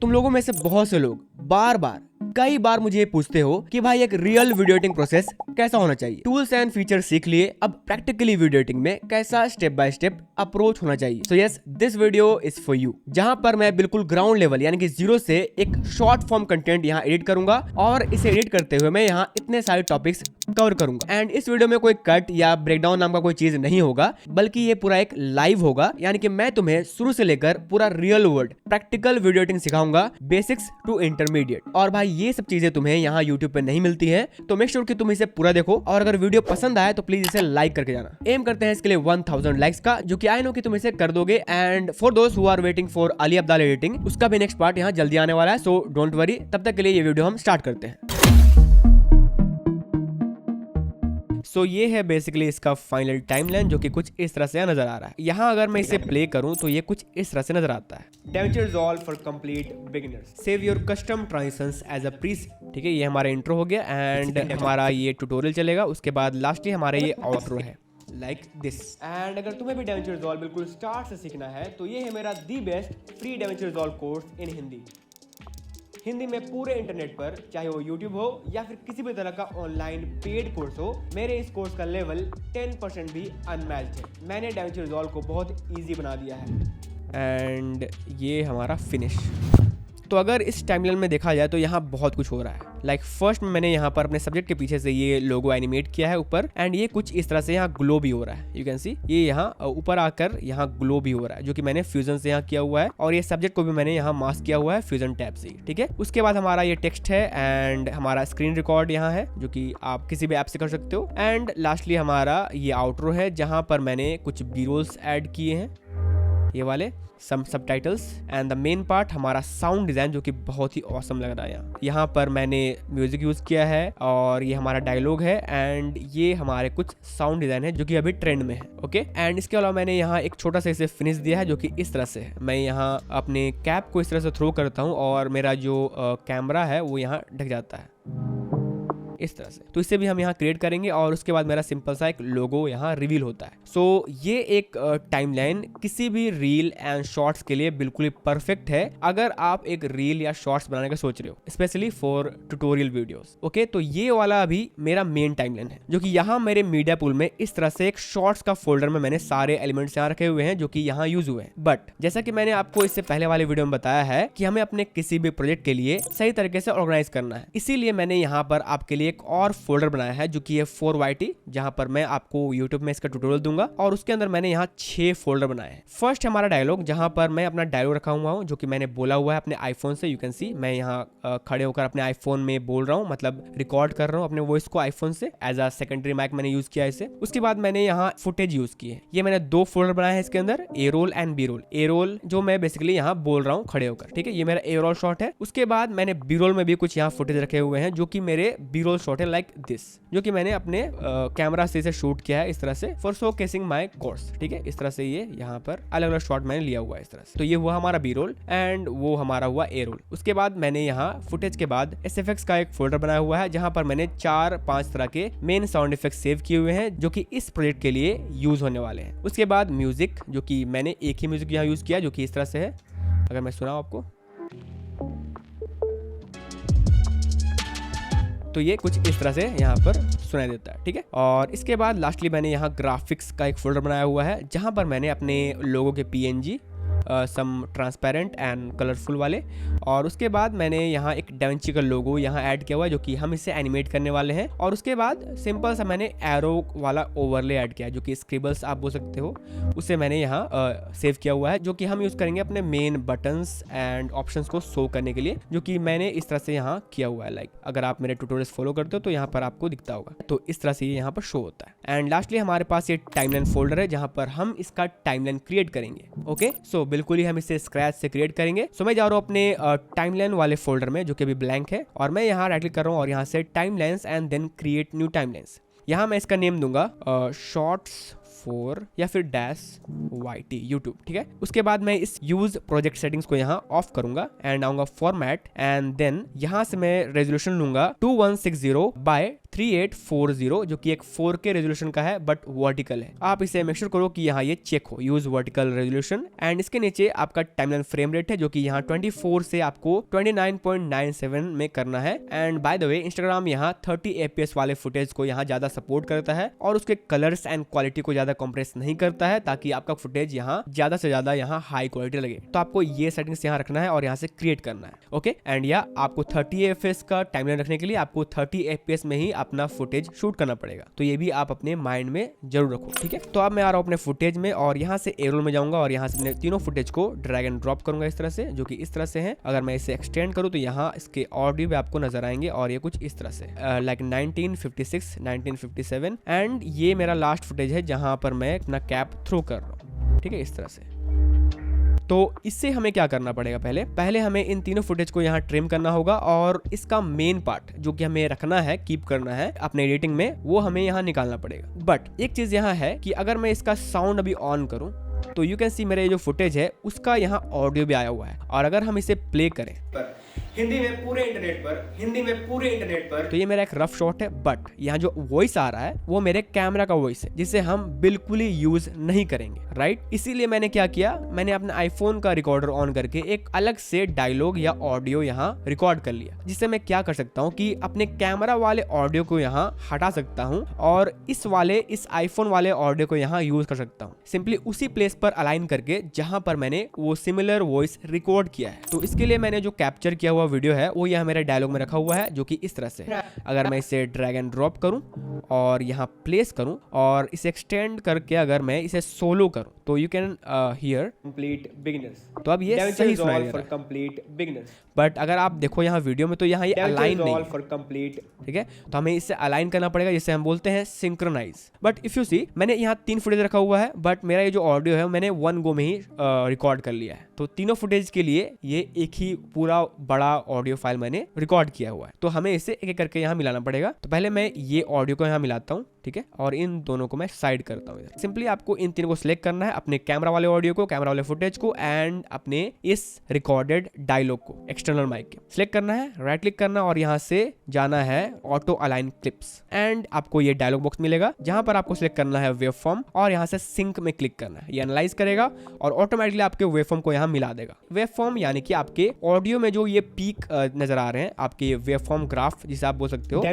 तुम लोगों में से बहुत से लोग कई बार मुझे पूछते हो कि भाई एक रियल वीडियो एडिटिंग प्रोसेस कैसा होना चाहिए। टूल्स एंड फीचर सीख लिए, अब प्रैक्टिकली वीडियो एडिटिंग में कैसा स्टेप बाय स्टेप अप्रोच होना चाहिए। So yes, this video is for you, जहां पर मैं बिल्कुल ग्राउंड लेवल यानी कि जीरो से एक शॉर्ट फॉर्म कंटेंट यहाँ एडिट करूंगा और इसे एडिट करते हुए मैं यहाँ इतने सारे टॉपिक्स कवर करूंगा। एंड इस वीडियो में कोई कट या ब्रेकडाउन नाम का कोई चीज नहीं होगा, बल्कि ये पूरा एक लाइव होगा, यानी कि मैं तुम्हें शुरू से लेकर पूरा real world practical video editing सिखाऊंगा, बेसिक्स टू इंटरमीडिएट। और भाई ये सब चीजें तुम्हें यहाँ यूट्यूब पे नहीं मिलती हैं, तो मेक श्योर कि तुम इसे पूरा देखो। और अगर वीडियो पसंद आए तो प्लीज इसे लाइक करके जाना। एम करते हैं इसके लिए 1000 लाइक्स का, जो कि आई नो कि तुम इसे कर दोगे। एंड फॉर दोस्त who are waiting for Ali Abdal editing, उसका भी नेक्स्ट पार्ट यहाँ जल्दी आने वाला है, सो डोंट वरी। तब तक के लिए ये वीडियो हम स्टार्ट करते हैं। सो ये है बेसिकली इसका फाइनल टाइमलाइन, जो कि कुछ इस तरह से नजर आ रहा है। यहाँ अगर मैं इसे प्ले करूं तो ये कुछ इस तरह से नजर आता है। DaVinci Resolve for complete beginners, save your custom transitions as a preset. ठीक है, ये हमारा इंट्रो हो गया एंड हमारा ये ट्यूटोरियल चलेगा। उसके बाद लास्टली हमारा ये आउट्रो है लाइक दिस। एंड अगर तुम्हें भी DaVinci Resolve बिल्कुल स्टार्ट से सीखना है तो ये है मेरा the best free DaVinci Resolve course in Hindi में पूरे इंटरनेट पर, चाहे वो YouTube हो या फिर किसी भी तरह का ऑनलाइन पेड कोर्स हो। मेरे इस कोर्स का लेवल 10% भी अनमैच्ड है। मैंने DaVinci Resolve को बहुत इजी बना दिया है। एंड ये हमारा फिनिश। तो अगर इस टाइमलाइन में देखा जाए तो यहाँ बहुत कुछ हो रहा है। लाइक फर्स्ट में मैंने यहाँ पर अपने सब्जेक्ट के पीछे से ये लोगो एनिमेट किया है ऊपर, एंड ये कुछ इस तरह से यहाँ ग्लो भी हो रहा है। यू कैन सी ये यहाँ ऊपर आकर यहाँ ग्लो भी हो रहा है, जो कि मैंने फ्यूजन से यहाँ किया हुआ है। और ये सब्जेक्ट को भी मैंने यहाँ मास्क किया हुआ है फ्यूजन टैब से। ठीक है, उसके बाद हमारा ये टेक्स्ट है एंड हमारा स्क्रीन रिकॉर्ड यहाँ है, जो कि आप किसी भी ऐप से कर सकते हो। एंड लास्टली हमारा ये आउटरो है, जहाँ पर मैंने कुछ बी रोल्स ऐड किए हैं, ये वाले some subtitles. And the main part हमारा साउंड डिजाइन, जो कि बहुत ही ऑसम लग रहा है। यहाँ पर मैंने म्यूजिक यूज किया है और ये हमारा डायलॉग है एंड ये हमारे कुछ साउंड डिजाइन है जो कि अभी ट्रेंड में है। ओके, एंड इसके अलावा मैंने यहाँ एक छोटा सा इसे फिनिश दिया है, जो कि इस तरह से है। मैं यहाँ अपने कैप को इस तरह से थ्रो करता हूँ और मेरा जो कैमरा है वो यहाँ ढक जाता है इस तरह से। तो इससे भी हम यहाँ क्रिएट करेंगे और उसके बाद मेरा सिंपल सा एक लोगो यहाँ रिवील होता है। सो ये एक टाइमलाइन किसी भी रील एंड शॉर्ट्स के लिए बिल्कुल ही परफेक्ट है, अगर आप एक रील या शॉर्ट्स बनाने का सोच रहे हो, specially for tutorial videos. Okay, तो ये वाला अभी मेरा मेन टाइमलाइन है, जो कि यहाँ मेरे मीडिया पूल में इस तरह से एक शॉर्ट्स का फोल्डर में मैंने सारे एलिमेंट्स यहाँ रखे हुए हैं, जो कि यहाँ यूज हुए हैं। बट जैसा कि मैंने आपको इससे पहले वाले वीडियो में बताया है कि हमें अपने किसी भी प्रोजेक्ट के लिए सही तरीके से ऑर्गेनाइज करना है, इसीलिए मैंने यहाँ पर आपके लिए एक और फोल्डर बनाया है, जो कि है 4YT, जहां पर मैं आपको YouTube में इसका ट्यूटोरियल दूंगा। और उसके अंदर मैंने यहाँ 6 फोल्डर बनाए हैं। फर्स्ट हमारा डायलॉग, जहां पर मैं अपना डायलॉग रखा हुआ हूँ, जो कि मैंने बोला हुआ है अपने आईफोन से। यू कैन सी मैं यहाँ खड़े होकर अपने आईफोन में बोल रहा हूँ, मतलब रिकॉर्ड कर रहा हूँ अपने वॉइस को आईफोन से। एज अ सेकेंडरी माइक मैंने यूज किया इसे। उसके बाद मैंने यहाँ फुटेज यूज की है। ये मैंने 2 फोल्डर बनाए हैं इसके अंदर, A roll and B roll. A roll जो मैं बेसिकली यहाँ बोल रहा हूँ खड़े होकर, ठीक है, ये मेरा ए रोल शॉट है। उसके बाद मैंने बी रोल में भी कुछ यहाँ फुटेज रखे हुए हैं, जो कि मेरे बी रोल शॉट है लाइक दिस, जो कि मैंने अपने कैमरा से इसे शूट किया है इस तरह से, for show casing my course. ठीक है, इस तरह से ये यहाँ पर अलग अलग शॉट मैंने लिया हुआ है इस तरह से। तो ये हुआ हमारा बी रोल एंड वो हमारा हुआ ए रोल। उसके बाद मैंने यहाँ फुटेज के बाद SFX का एक फोल्डर बनाया हुआ है, जहां पर मैंने 4-5 तरह के मेन साउंड इफेक्ट सेव किए हुए हैं, जो कि इस प्रोजेक्ट के लिए यूज होने वाले हैं। उसके बाद म्यूजिक, जो कि मैंने एक ही म्यूजिक यहाँ यूज किया, जो कि इस तरह से है। अगर मैं सुनाऊं आपको तो ये कुछ इस तरह से यहाँ पर सुनाई देता है। ठीक है, और इसके बाद लास्टली मैंने यहाँ ग्राफिक्स का एक फोल्डर बनाया हुआ है, जहाँ पर मैंने अपने लोगों के PNG some transparent and colourful वाले, और उसके बाद मैंने यहाँ एक DaVinci का लोगो यहाँ ऐड किया हुआ है, जो कि हम इसे एनिमेट करने वाले हैं। और उसके बाद सिंपल सा मैंने एरो वाला ओवरले ऐड किया है, जो कि स्क्रिबल्स आप बोल सकते हो, उसे मैंने यहाँ सेव किया हुआ है, जो कि हम यूज करेंगे अपने मेन बटन्स एंड ऑप्शंस को शो करने के लिए, जो कि मैंने इस तरह से यहाँ किया हुआ है। लाइक अगर आप मेरे ट्यूटोरियल्स फॉलो करते हो तो यहाँ पर आपको दिखता होगा, तो इस तरह से ये यहाँ पर शो होता है। एंड लास्टली हमारे पास ये टाइमलाइन फोल्डर है, जहाँ पर हम इसका टाइमलाइन क्रिएट करेंगे। ओके, सो बिल्कुल ही हम इसे स्क्रैच से क्रिएट करेंगे। सो मैं जा रहा हूँ अपने टाइमलाइन वाले फोल्डर में, जो कि अभी ब्लैंक है, और मैं यहाँ राइट क्लिक कर रहा हूँ और यहाँ से timelines and then create new timelines. यहाँ मैं इसका नेम दूंगा शॉर्ट्स 4 या फिर -YT यूट्यूब, ठीक है। उसके बाद मैं इस यूज प्रोजेक्ट सेटिंग्स को यहाँ ऑफ करूंगा एंड आऊंगा फॉर्मेट एंड देन यहाँ से मैं रेजोल्यूशन लूंगा 2160 बाय 3840 जो कि एक 4K रेजोल्यूशन का है बट वर्टिकल है। आप इसे मेक श्योर करो कि यहाँ ये चेक हो, यूज वर्टिकल रेजोल्यूशन। एंड इसके नीचे आपका टाइमलाइन फ्रेम रेट है जो कि यहाँ 24 से आपको 29.97 में करना है। And by the way Instagram यहाँ 30 FPS वाले फुटेज को यहाँ ज्यादा सपोर्ट करता है और उसके कलर्स एंड क्वालिटी को ज्यादा कंप्रेस नहीं करता है ताकि आपका फुटेज यहाँ ज्यादा से ज्यादा यहाँ हाई क्वालिटी लगे। तो आपको ये सेटिंग्स यहाँ रखना है और यहाँ से क्रिएट करना है, ओके। एंड या आपको 30 FPS का टाइमलाइन रखने के लिए आपको 30 FPS में ही अपना फुटेज शूट करना पड़ेगा। तो ये भी आप अपने माइंड में जरूर रखो, ठीक है। तो अब मैं आ रहा हूँ अपने फुटेज में और यहाँ से एरोल में जाऊंगा और यहाँ से अपने तीनों फुटेज को ड्रैग एंड ड्रॉप करूंगा इस तरह से, जो कि इस तरह से है। अगर मैं इसे एक्सटेंड करूँ तो यहाँ इसके ऑडियो भी आपको नजर आएंगे और ये कुछ इस तरह से लाइक 1956, 1957 एंड ये मेरा लास्ट फुटेज है जहां पर मैं अपना कैप थ्रो कर रहा हूँ, ठीक है, इस तरह से। तो इससे हमें क्या करना पड़ेगा, पहले हमें इन तीनों फुटेज को यहाँ ट्रिम करना होगा और इसका मेन पार्ट जो कि हमें रखना है, कीप करना है अपने एडिटिंग में, वो हमें यहाँ निकालना पड़ेगा। बट एक चीज यहाँ है कि अगर मैं इसका साउंड अभी ऑन करूँ तो यू कैन सी मेरे जो फुटेज है उसका यहाँ ऑडियो भी आया हुआ है और अगर हम इसे प्ले करें हिंदी में पूरे इंटरनेट पर तो ये मेरा एक रफ शॉट है। बट यहाँ जो वॉइस आ रहा है वो मेरे कैमरा का वॉइस है जिसे हम बिल्कुल ही यूज नहीं करेंगे, राइट। इसीलिए मैंने क्या किया, मैंने अपने आईफोन का रिकॉर्डर ऑन करके एक अलग से डायलॉग या ऑडियो यहाँ रिकॉर्ड कर लिया, जिससे मैं क्या कर सकता हूँ कि अपने कैमरा वाले ऑडियो को यहाँ हटा सकता हूँ और इस आईफोन वाले ऑडियो को यहाँ यूज कर सकता हूँ, सिंपली उसी प्लेस पर अलाइन करके जहां पर मैंने वो सिमिलर वॉइस रिकॉर्ड किया है। तो इसके लिए मैंने जो कैप्चर किया हुआ वीडियो है वो यहाँ मेरे डायलॉग में रखा हुआ है जो कि इस तरह से है। अगर मैं इसे ड्रैग एंड ड्रॉप करूं और यहाँ प्लेस करूं और इसे एक्सटेंड करके अगर मैं इसे सोलो करूं तो you can hear complete beginners. तो अब ये सही सुनाई दे रहा है, कंप्लीट बिगिनर्स। बट अगर आप देखो यहाँ वीडियो में तो यहाँ ये अलाइन नहीं फॉर कंप्लीट, ठीक है। तो हमें इसे अलाइन करना पड़ेगा जिसे हम बोलते हैं synchronise. But if you see मैंने यहाँ 3 फुटेज रखा हुआ है बट मेरा ये जो ऑडियो है मैंने 1 गो में ही रिकॉर्ड कर लिया है। तो तीनों फुटेज के लिए ये एक ही पूरा बड़ा ऑडियो फाइल मैंने रिकॉर्ड किया हुआ है। तो हमें इसे एक एक करके यहाँ मिलाना पड़ेगा। तो पहले मैं ये ऑडियो को यहाँ मिलाता हूँ, ठीक है, और इन दोनों को मैं साइड करता हूँ। सिंपली आपको इन तीनों को सिलेक्ट करना है, अपने कैमरा वाले ऑडियो को, कैमरा वाले फुटेज को एंड अपने इस रिकॉर्डेड डायलॉग को एक्सटर्नल माइक के सिलेक्ट करना है, राइट क्लिक करना और यहाँ से जाना है ऑटो अलाइन क्लिप्स एंड आपको ये डायलॉग बॉक्स मिलेगा जहां पर आपको सिलेक्ट करना है वेव फॉर्म और यहाँ से सिंक में क्लिक करना है। ये एनालाइज करेगा और ऑटोमेटिकली आपके वेव फॉर्म को यहाँ मिला देगा। वेव फॉर्म यानी कि आपके ऑडियो में जो ये पीक नजर आ रहे हैं, आपके वेव फॉर्म ग्राफ जिसे आप बोल सकते हो,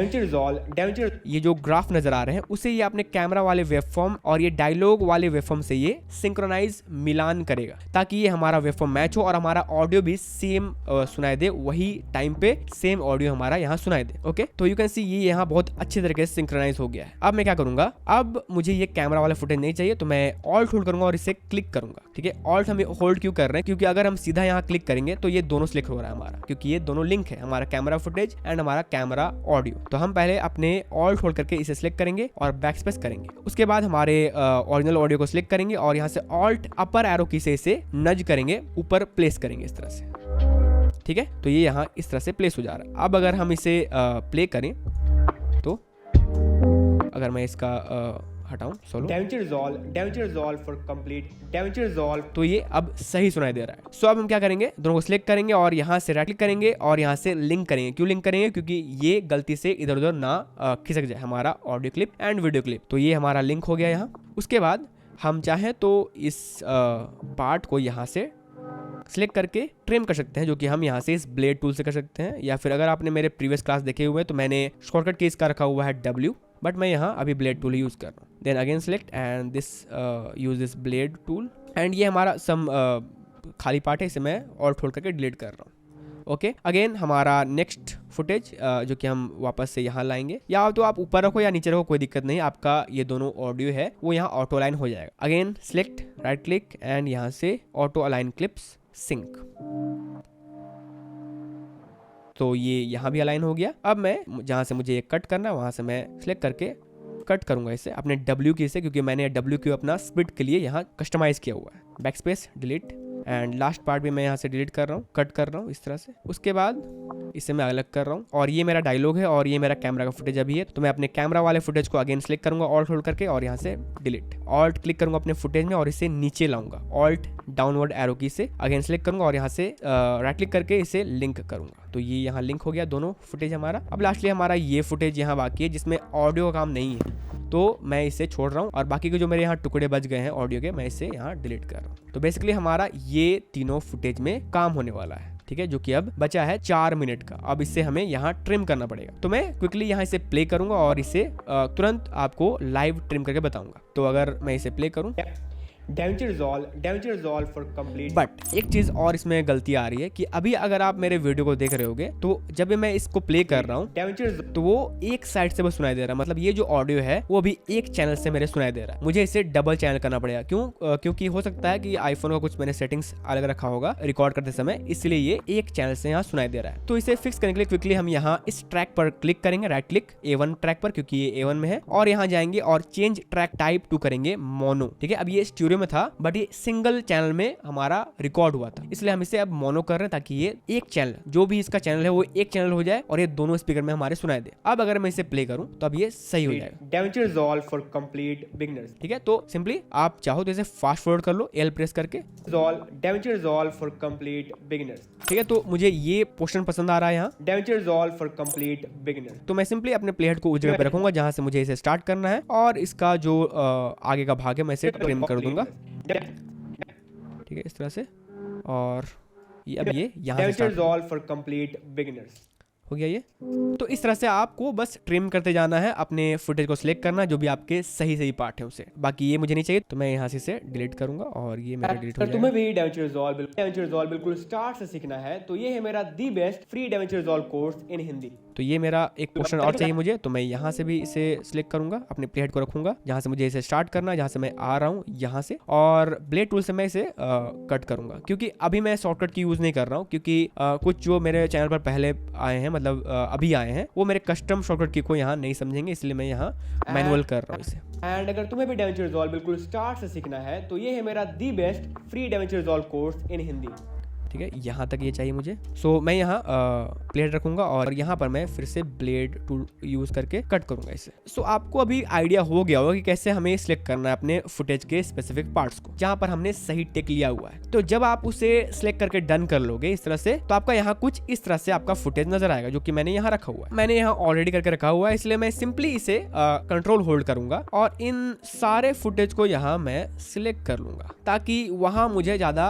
ये जो ग्राफ नजर आ रहे हैं उसे ये अपने कैमरा वाले वेव फॉर्म और ये डायलॉग वाले वेव फॉर्म से ये सिंक्रोनाइज मिलान करेगा ताकि ये हमारा वेव फॉर्म मैच हो और हमारा ऑडियो भी सेम सुनाई दे, वही टाइम पे सेम ऑडियो हमारा यहाँ सुनाई दे। ओके, तो यू कैन सी ये यहाँ बहुत अच्छे तरीके से सिंक्रोनाइज हो गया है। अब मैं क्या करूंगा, अब मुझे ये कैमरा वाला फुटेज नहीं चाहिए तो मैं ऑल्ट होल्ड करूंगा और इसे क्लिक करूंगा, ठीक है। ऑल्ट हम होल्ड क्यों कर रहे हैं, क्योंकि अगर हम सीधा यहाँ क्लिक करेंगे तो ये दोनों सिलेक्ट हो रहा है हमारा, क्योंकि ये दोनों लिंक है, हमारा कैमरा फुटेज एंड हमारा कैमरा ऑडियो। तो हम पहले अपने ऑल्ट होल्ड करके इसे सिलेक्ट करेंगे और बैक स्पेस करेंगे। उसके बाद हमारे ओरिजिनल ऑडियो को सिलेक्ट करेंगे और यहाँ से ऑल्ट अपर एरो की से इसे नज करेंगे, ऊपर प्लेस करेंगे इस तरह से, ठीक है। तो ये यहाँ इस तरह से प्लेस हो जा रहा है। अब अगर हम इसे प्ले करें तो अगर मैं इसका हटाऊं सोलो, तो ये अब सही सुनाई दे रहा है। सो अब हम क्या करेंगे, दोनों को सिलेक्ट करेंगे और यहाँ से राइट क्लिक करेंगे और यहाँ से लिंक करेंगे। क्यों लिंक करेंगे, क्योंकि ये गलती से इधर उधर ना खिसक जाए हमारा audio clip and video clip. तो ये हमारा लिंक हो गया यहाँ। उसके बाद हम चाहें तो इस पार्ट को यहाँ से सिलेक्ट करके ट्रिम कर सकते हैं, जो कि हम यहाँ से इस ब्लेड टूल से कर सकते हैं, या फिर अगर आपने मेरे प्रीवियस क्लास देखे हुए तो मैंने शॉर्टकट की इसका रखा हुआ है W, बट मैं यहाँ अभी ब्लेड टूल यूज कर रहा हूँ। Then again select and this use this blade tool and ये हमारा सम खाली पार्ट है, इसे मैं ऑल्ट होल्ड करके डिलीट कर रहा हूँ। ओके, अगेन हमारा नेक्स्ट फुटेज जो कि हम वापस से यहाँ लाएंगे, या तो आप ऊपर रखो या नीचे रखो, कोई दिक्कत नहीं, आपका ये दोनों ऑडियो है वो यहाँ ऑटो अलाइन हो जाएगा। Again select, right click and यहाँ से ऑटो अलाइन क्लिप्स सिंक, तो ये यहाँ भी अलाइन हो गया। अब मैं जहाँ से मुझे ये कट करना है वहाँ से मैं सिलेक्ट करके कट करूंगा इसे अपने W की से, क्योंकि मैंने W की अपना स्प्लिट के लिए यहाँ कस्टमाइज किया हुआ है। Back space, delete and last part भी मैं यहाँ से डिलीट कर रहा हूँ, कट कर रहा हूँ इस तरह से। उसके बाद इसे मैं अलग कर रहा हूँ और ये मेरा डायलॉग है और ये मेरा कैमरा का फुटेज अभी है, तो मैं अपने कैमरा वाले फुटेज को अगेन सेलेक्ट करूंगा ऑल्ट होल्ड करके और यहाँ से डिलीट। ऑल्ट क्लिक करूंगा अपने फुटेज में और इसे नीचे लाऊंगा, ऑल्ट डाउनवर्ड एरो की से अगेन सेलेक्ट करूंगा और यहाँ से राइट क्लिक करके इसे लिंक करूंगा। तो ये यहाँ लिंक हो गया दोनों फुटेज हमारा। अब लास्टली हमारा ये फुटेज यहाँ बाकी है जिसमें ऑडियो का काम नहीं है, तो मैं इसे छोड़ रहा हूँ और बाकी के जो मेरे यहाँ टुकड़े बच गए हैं ऑडियो के, मैं इसे यहाँ डिलीट कर रहा हूँ। तो बेसिकली हमारा ये तीनों फुटेज में काम होने वाला है, ठीक है, जो कि अब बचा है 4 मिनट का। अब इससे हमें यहाँ ट्रिम करना पड़ेगा, तो मैं क्विकली यहाँ इसे प्ले करूंगा और इसे तुरंत आपको लाइव ट्रिम करके बताऊंगा। तो अगर मैं इसे प्ले करूं, damage resolve for complete. But एक चीज और इसमें गलती आ रही है कि अभी अगर आप मेरे वीडियो को देख रहे होगे तो जब भी मैं इसको प्ले कर रहा हूँ तो वो एक साइड से बस सुनाई दे रहा है, मतलब ये जो ऑडियो है वो अभी एक चैनल से मेरे सुनाई दे रहा है। मुझे इसे डबल चैनल करना पड़ेगा, क्योंकि हो सकता है कि आईफोन का कुछ मैंने सेटिंग्स अलग रखा होगा रिकॉर्ड करते समय, इसलिए ये एक चैनल से यहाँ सुनाई दे रहा है। तो इसे फिक्स करने के लिए क्विकली हम यहाँ इस ट्रैक पर क्लिक करेंगे, राइट क्लिक A1 ट्रैक पर, क्योंकि ये A1 में है, और यहाँ जाएंगे और चेंज ट्रैक टाइप टू करेंगे मोनो। ठीक है, अब ये स्टूडियो में था बट ये सिंगल चैनल में हमारा रिकॉर्ड हुआ था, इसलिए हम इसे अब मोनो कर रहे हैं ताकि ये एक चैनल, जो भी इसका चैनल है वो एक चैनल हो जाए और ये दोनों स्पीकर में हमारे सुनाई दे। अब अगर मैं इसे प्ले करूं तो अब ये सही हो जाएगा। Damage resolve for complete beginners. ठीक है, तो सिंपली आप चाहो तो इसे फास्ट फॉरवर्ड कर लो L प्रेस करके, damage resolve for complete beginners. ठीक है, तो मुझे ये पोर्शन पसंद आ रहा है यहाँ, damage resolve for complete beginners. तो मैं सिंपली अपने प्ले हेड को उस जगह पे रखूंगा जहां से मुझे इसे स्टार्ट करना है और इसका जो आगे का भाग है मैं इसे ट्रिम कर दूंगा। ठीक है, इस तरह से, और ये अब ये यहाँ से रिजॉल्व फॉर कंप्लीट बिगिनर्स हो गया ये। तो इस तरह से आपको बस ट्रिम करते जाना है, अपने फुटेज को सिलेक्ट करना जो भी आपके सही पार्ट है उसे। बाकी ये मुझे नहीं चाहिए तो मैं यहाँ से इसे डिलीट करूंगा और ये मेरा डिलीट हो जाएगा। तुम्हें भी डैमेज रिजॉल्व बिल्कुल स्टार्ट से सीखना है तो ये है मेरा the best free damage resolve course in Hindi. तो ये मेरा एक पोर्शन और चाहिए मुझे, तो मैं यहाँ से भी इसे सिलेक्ट करूंगा, अपने प्ले हेड को रखूंगा जहाँ से मुझे इसे स्टार्ट करना है, जहाँ से मैं आ रहा हूँ यहाँ से, और ब्लेड टूल से मैं इसे कट करूंगा। क्योंकि अभी मैं शॉर्टकट की यूज नहीं कर रहा हूँ, क्योंकि कुछ जो मेरे चैनल पर पहले आए हैं, मतलब अभी आए हैं, वो मेरे कस्टम शॉर्टकट की को यहाँ नहीं समझेंगे, इसलिए मैं यहाँ मैनुअल कर रहा हूँ इसे। एंड अगर तुम्हें भी डैमेज रिजॉल्व बिल्कुल स्टार्ट से सीखना है तो ये है मेरा the best free damage resolve course in Hindi. ठीक है, यहाँ तक ये चाहिए मुझे। सो मैं यहाँ प्लेट रखूंगा और यहाँ पर मैं फिर से ब्लेड टूल यूज करके कट करूंगा इसे। सो आपको अभी आइडिया हो गया होगा कि कैसे हमें सिलेक्ट करना है अपने फुटेज के स्पेसिफिक पार्ट्स को जहाँ पर हमने सही टेक लिया हुआ है। तो जब आप उसे सिलेक्ट करके डन कर लोगे इस तरह से, तो आपका यहाँ कुछ इस तरह से आपका फुटेज नजर आएगा, जो कि मैंने यहाँ रखा हुआ है। मैंने यहाँ ऑलरेडी करके रखा हुआ है, इसलिए मैं सिंपली इसे कंट्रोल होल्ड करूंगा और इन सारे फुटेज को यहाँ मैं सिलेक्ट कर लूंगा ताकि वहां मुझे ज्यादा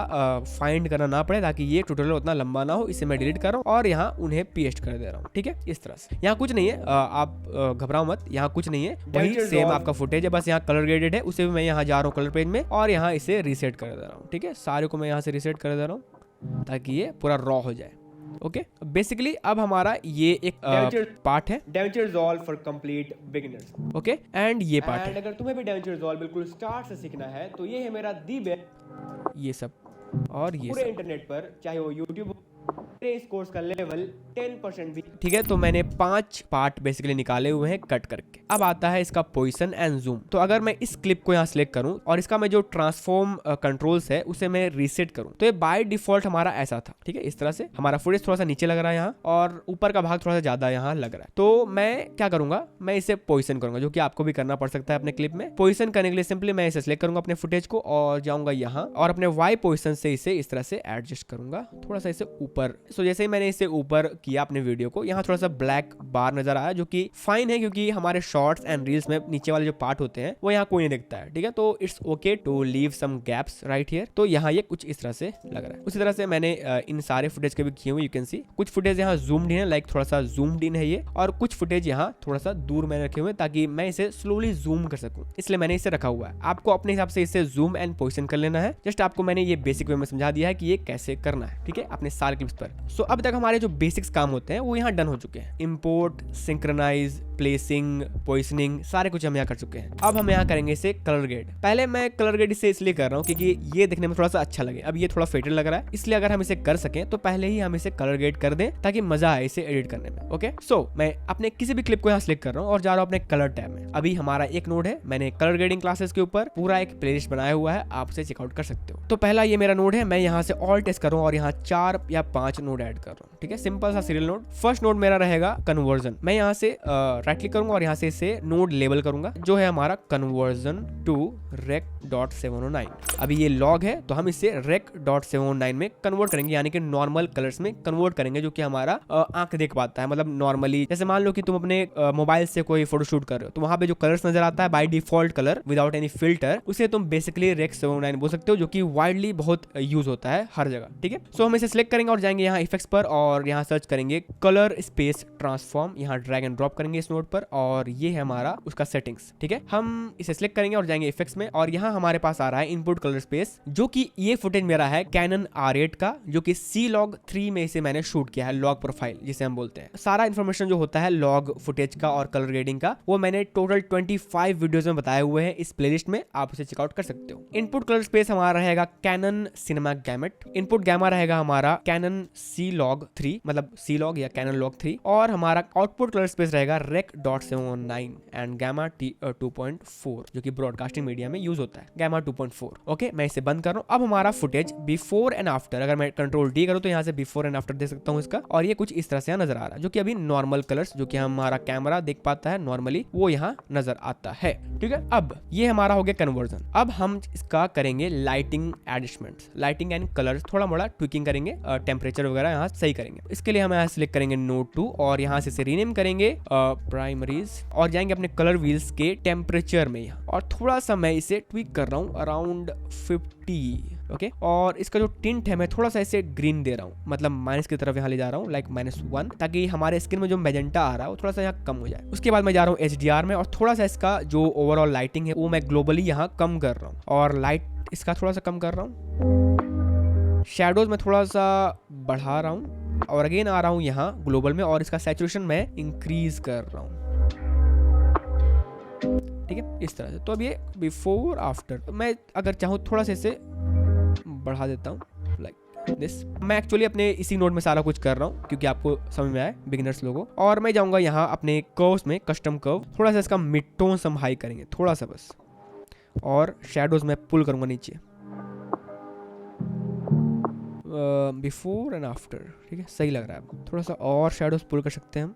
फाइंड करना ना पड़े, ताकि ये ट्यूटोरियल उतना लंबा ना हो। इसे मैं डिलीट कर रहा हूँ और यहाँ उन्हें पेस्ट कर दे रहा हूँ। ठीक है, इस तरह से। यहाँ कुछ नहीं है, आप घबराओ मत, यहाँ कुछ नहीं है, वही सेम आपका फुटेज है, बस यहाँ कलर ग्रेडेड है। उसे भी मैं यहाँ जा रहा हूँ कलर पेज में और यहाँ इसे रीसेट कर दे रहा हूँ। ठीक है, सारे को मैं यहाँ से रीसेट कर दे रहा हूँ ताकि ये पूरा रॉ हो जाए। ओके, बेसिकली अब हमारा ये एक पार्ट है, damage resolve for complete beginners. Okay, and ये पार्ट है। अगर तुम्हें भी डैमेज रिजॉल्व बिल्कुल स्टार्ट से सीखना है तो ये है मेरा दी बेस्ट, ये सब और ये पूरे इंटरनेट पर, चाहे वो यूट्यूब, इस कोर्स का लेवल 10% भी। ठीक है, तो मैंने 5 पार्ट बेसिकली निकाले हुए हैं कट करके। अब आता है इसका पोजीशन एंड जूम। तो अगर मैं इस क्लिप को यहाँ सिलेक्ट करूं और इसका मैं जो ट्रांसफॉर्म कंट्रोल्स है उसे मैं रीसेट करूं, तो ये बाय डिफॉल्ट हमारा ऐसा था। ठीक है, इस तरह से हमारा फुटेज थोड़ा सा नीचे लग रहा है यहाँ और ऊपर का भाग थोड़ा सा ज्यादा यहाँ लग रहा है। तो मैं क्या करूंगा, मैं इसे पोजीशन करूंगा, जो कि आपको भी करना पड़ सकता है अपने क्लिप में। पोजीशन करने के लिए सिंपली मैं इसे सिलेक्ट करूंगा अपने फुटेज को और जाऊंगा यहाँ और अपने वाई पोजीशन से इसे इस तरह से एडजस्ट करूंगा, थोड़ा सा इसे ऊपर। सो जैसे ही मैंने इसे ऊपर किया अपने वीडियो को, यहाँ थोड़ा सा ब्लैक बार नजर आया, जो कि फाइन है क्योंकि हमारे शॉर्ट्स एंड रील्स में नीचे वाले जो पार्ट होते हैं वो यहाँ कोई नहीं दिखता है। ठीक है, तो it's okay to leave some gaps right here. तो यहाँ ये कुछ इस तरह से लग रहा है। उसी तरह से मैंने इन सारे फुटेज के भी किए हुए, यू कैन सी। कुछ फुटेज यहाँ जूम्ड इन है, लाइक थोड़ा सा जूम्ड इन है ये, और कुछ फुटेज यहाँ थोड़ा सा दूर मैंने रखे हुए ताकि मैं इसे स्लोली जूम कर सकूं, इसलिए मैंने इसे रखा हुआ है। आपको अपने हिसाब से इसे जूम एंड पोजीशन कर लेना है। जस्ट आपको मैंने ये बेसिक वे में समझा दिया है कि ये कैसे करना है। ठीक है, अपने सारे क्लिप्स पर। सो अब तक हमारे जो बेसिक्स काम होते हैं वो यहाँ डन हो चुके हैं। इंपोर्ट, सिंक्रोनाइज, प्लेसिंग, पोजिशनिंग, सारे कुछ हम यहाँ कर चुके हैं। अब हम यहाँ करेंगे इसे कलर ग्रेड। पहले मैं कलर ग्रेड इसे इसलिए कर रहा हूँ क्योंकि ये दिखने में थोड़ा सा अच्छा लगे। अब ये थोड़ा फेडेड लग रहा है, इसलिए अगर हम इसे कर सकें तो पहले ही हम इसे कलर ग्रेड कर दें ताकि मजा आए इसे एडिट करने में। ओके, सो मैं अपने किसी भी क्लिप को यहाँ सिलेक्ट कर रहा हूँ और जा रहा हूँ अपने कलर टैब में। अभी हमारा एक नोड है, मैंने कलर ग्रेडिंग क्लासेस के ऊपर पूरा एक प्लेलिस्ट बनाया हुआ है, आप उसे चेकआउट कर सकते हो। तो पहला ये मेरा नोड है, मैं यहाँ से ऑल टेस्ट कर रहा हूँ और यहाँ 4 या 5 नोड ऐड कर रहा हूँ। ठीक है, सिंपल सा सीरियल नोड। फर्स्ट नोड मेरा रहेगा कन्वर्जन। मैं यहाँ से राइट क्लिक करूंगा और यहाँ से इसे नोड लेबल करूंगा जो है हमारा कन्वर्जन टू rec.709। अभी ये लॉग है तो हम इसे rec.709 में कन्वर्ट करेंगे, यानी कि नॉर्मल कलर्स में कन्वर्ट करेंगे जो कि हमारा आंख देख पाता है। मतलब नॉर्मली जैसे मान लो कि तुम अपने मोबाइल से कोई फोटोशूट कर रहे हो तो वहां पे जो कलर्स नजर आता है by default colour without any filter, उसे तुम बेसिकली rec.709 बोल सकते हो, जो कि वाइडली बहुत यूज होता है हर जगह। ठीक है, सो हम इसे सिलेक्ट करेंगे और जाएंगे यहाँ इफेक्ट्स पर और यहाँ सर्च करेंगे कलर स्पेस ट्रांसफॉर्म। यहाँ ड्रैग एंड ड्रॉप करेंगे इस नोड पर और ये है हमारा उसका सेटिंग्स। ठीक है, हम इसे सिलेक्ट करेंगे और जाएंगे इफेक्ट्स में और यहाँ हमारे पास आ रहा है इनपुट कलर स्पेस, जो कि ये फुटेज मेरा है कैनन R8 का, जो कि C-Log3 में इसे मैंने शूट किया है, लॉग प्रोफाइल जिसे हम बोलते हैं। सारा इन्फॉर्मेशन जो होता है लॉग फुटेज का और कलर ग्रेडिंग का वो मैंने टोटल 25 वीडियोस में बताए हुए हैं इस प्लेलिस्ट में, आप उसे चेकआउट कर सकते हो। इनपुट कलर स्पेस हमारा रहेगा Canon cinema gamut. Input gamma रहेगा हमारा कैनन C-Log3, मतलब C-Log या कैनन log3, और हमारा आउटपुट कलर स्पेस रहेगा rec.709 एंड गैमा 2.4 जो कि ब्रॉडकास्टिंग मीडिया में यूज होता है, गैमा 2.4। ओके, मैं इसे बंद कर रहा हूँ। अब हमारा फुटेज बिफोर एंड आफ्टर, अगर मैं कंट्रोल D करूँ तो यहाँ से बिफोर एंड आफ्टर दे सकता हूँ इसका, और ये कुछ इस तरह से नजर आ रहा है, जो कि अभी नॉर्मल कलर्स जो कि हमारा कैमरा देख पाता है नॉर्मली वो यहाँ नजर आता है। ठीक है, अब ये हमारा हो गया कन्वर्जन। अब हम इसका करेंगे lighting adjustments, lighting and colour थोड़ा मोड़ा ट्विकिंग करेंगे, टेम्परेचर वगैरह यहाँ सही करेंगे। इसके लिए हम यहाँ सिलेक्ट करेंगे नोड 2 और यहाँ से रीनेम करेंगे प्राइमरीज और जाएंगे अपने कलर व्हील्स के टेम्परेचर में यहाँ, और थोड़ा सा मैं इसे ट्विक कर रहा हूँ अराउंड 50। ओके, और इसका जो टिंट है मैं थोड़ा सा इसे ग्रीन दे रहा हूँ, मतलब माइनस की तरफ यहाँ ले जा रहा हूँ, लाइक -1, ताकि हमारे स्किन में जो मैजेंटा आ रहा है वो थोड़ा सा यहाँ कम हो जाए। उसके बाद मैं जा रहा हूँ HDR में और थोड़ा सा इसका जो ओवरऑल लाइटिंग है वो मैं ग्लोबली यहाँ कम कर रहा हूँ और लाइट इसका थोड़ा सा कम कर रहा हूँ। शैडोज में थोड़ा सा बढ़ा रहा हूँ और अगेन आ रहा हूँ यहाँ ग्लोबल में और इसका सैचुरेशन मैं इंक्रीज कर रहा हूँ। ठीक है, इस तरह से। तो अब ये बिफोर आफ्टर मैं अगर चाहूँ थोड़ा सा इसे बढ़ा देता हूँ लाइक दिस। मैं एक्चुअली अपने इसी नोड में सारा कुछ कर रहा हूँ क्योंकि आपको समझ में आए बिगिनर्स लोगों। और मैं जाऊँगा यहाँ अपने कर्व्स में, कस्टम कर्व, थोड़ा सा इसका मिड टोन हम हाई करेंगे थोड़ा सा बस, और शैडोज में पुल करूँगा नीचे बिफोर एंड आफ्टर। ठीक है, सही लग रहा है, थोड़ा सा और शैडोज पुल कर सकते हैं हम।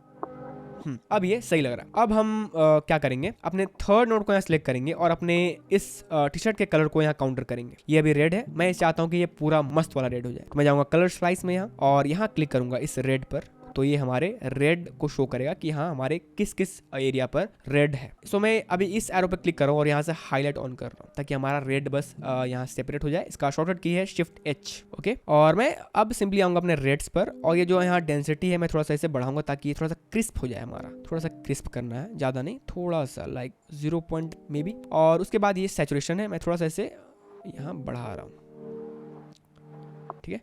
अब ये सही लग रहा है। अब हम क्या करेंगे, अपने थर्ड नोड को यहाँ सिलेक्ट करेंगे और अपने इस टी शर्ट के कलर को यहाँ काउंटर करेंगे। ये अभी रेड है, मैं चाहता हूँ कि ये पूरा मस्त वाला रेड हो जाए। तो मैं जाऊँगा कलर स्लाइस में यहाँ और यहाँ क्लिक करूँगा इस रेड पर, तो ये हमारे रेड को शो करेगा कि हाँ हमारे किस किस एरिया पर रेड है। सो मैं अभी इस एरो पर क्लिक कर रहा हूँ और यहाँ से हाईलाइट ऑन कर रहा हूँ ताकि हमारा रेड बस यहाँ सेपरेट हो जाए। इसका शॉर्टकट की है Shift+H। ओके, और मैं अब सिंपली आऊँगा अपने रेड्स पर और ये जो यहाँ डेंसिटी है मैं थोड़ा सा इसे बढ़ाऊंगा ताकि ये थोड़ा सा क्रिस्प हो जाए। हमारा थोड़ा सा क्रिस्प करना है, ज़्यादा नहीं, थोड़ा सा लाइक 0 पॉइंट मे बी। और उसके बाद ये सैचुरेशन है, मैं थोड़ा सा इसे यहाँ बढ़ा रहा हूँ। ठीक है,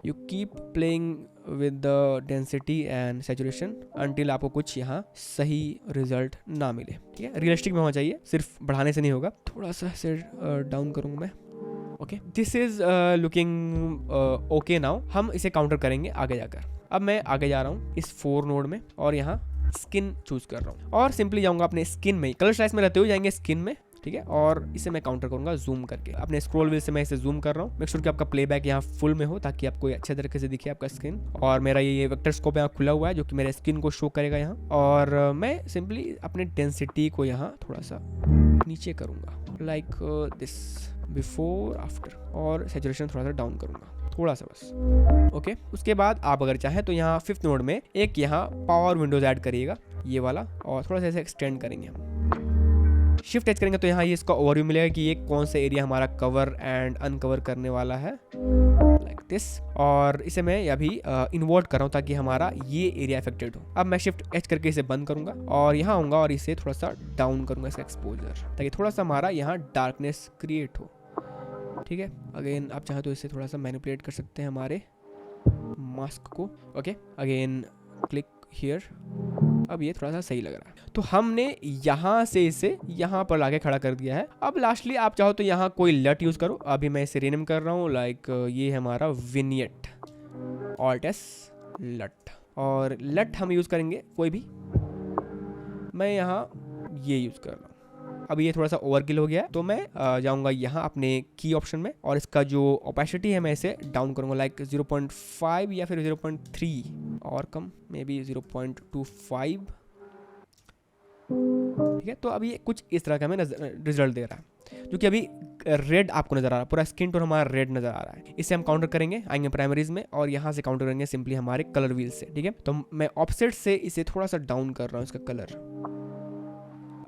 you keep playing with the density and saturation until आपको कुछ यहाँ सही रिजल्ट ना मिले। ठीक है, रियलिस्टिक में होना चाहिए, सिर्फ बढ़ाने से नहीं होगा। थोड़ा सा इसे डाउन करूँगा मैं। Okay, this is looking okay now. हम इसे काउंटर करेंगे आगे जाकर। अब मैं आगे जा रहा हूँ इस 4 नोड में और यहाँ स्किन चूज कर रहा हूँ और सिंपली जाऊँगा अपने स्किन में, कलर स्लाइस में रहते हुए जाएंगे स्किन में। ठीक है, और इसे मैं काउंटर करूंगा जूम करके। अपने स्क्रॉल व्हील से मैं इसे जूम कर रहा हूँ। मेक श्योर कि आपका प्लेबैक यहाँ फुल में हो ताकि आपको अच्छे तरीके से दिखे आपका स्किन। और मेरा ये वेक्टर स्कोप यहाँ खुला हुआ है जो कि मेरे स्किन को शो करेगा यहाँ। और मैं सिंपली अपने डेंसिटी को यहाँ थोड़ा सा नीचे करूँगा लाइक दिस, बिफोर आफ्टर, और सैचुरेशन थोड़ा सा डाउन करूँगा थोड़ा सा बस। ओके, उसके बाद आप अगर चाहें तो यहाँ 5th नोड में एक यहाँ पावर विंडोज ऐड करिएगा, ये वाला, और थोड़ा सा इसे एक्सटेंड करेंगे हम। Shift+H करेंगे तो यहाँ ये इसका ओवरव्यू मिलेगा कि ये कौन सा एरिया हमारा कवर एंड अनकवर करने वाला है लाइक दिस। और इसे मैं अभी इन्वर्ट कर रहा हूँ ताकि हमारा ये एरिया अफेक्टेड हो। अब मैं Shift+H करके इसे बंद करूंगा और यहाँ आऊँगा और इसे थोड़ा सा डाउन करूंगा इसका एक्सपोजर, ताकि थोड़ा सा हमारा यहाँ डार्कनेस क्रिएट हो। ठीक है, अगेन आप चाहे तो इसे थोड़ा सा मैनिपुलेट कर सकते हैं हमारे मास्क को। Okay, again click here. अब ये थोड़ा सा सही लग रहा है। तो हमने यहाँ से इसे यहाँ पर लाके खड़ा कर दिया है। अब लास्टली आप चाहो तो यहाँ कोई लट यूज करो। अभी मैं इसे रीनेम कर रहा हूँ, लाइक ये है हमारा विनियट, ऑल्ट एस लट। और लट हम यूज करेंगे कोई भी, मैं यहाँ ये यूज कर रहा हूँ। अब ये थोड़ा सा ओवरकिल हो गया है, तो मैं जाऊंगा यहाँ अपने की ऑप्शन में, और इसका जो ओपेसिटी है मैं इसे डाउन करूंगा, लाइक 0.5 या फिर 0.3 और कम, मे बी 0.25। ठीक है, तो अभी ये कुछ इस तरह का हमें रिजल्ट दे रहा है, जो कि अभी रेड आपको नजर आ रहा है, पूरा स्किन टोन हमारा रेड नजर आ रहा है। इसे हम काउंटर करेंगे, आएंगे प्राइमरीज में और यहाँ से काउंटर करेंगे सिंपली हमारे कलर व्हील से। ठीक है, तो मैं ऑफसेट से इसे थोड़ा सा डाउन कर रहा हूँ, इसका कलर।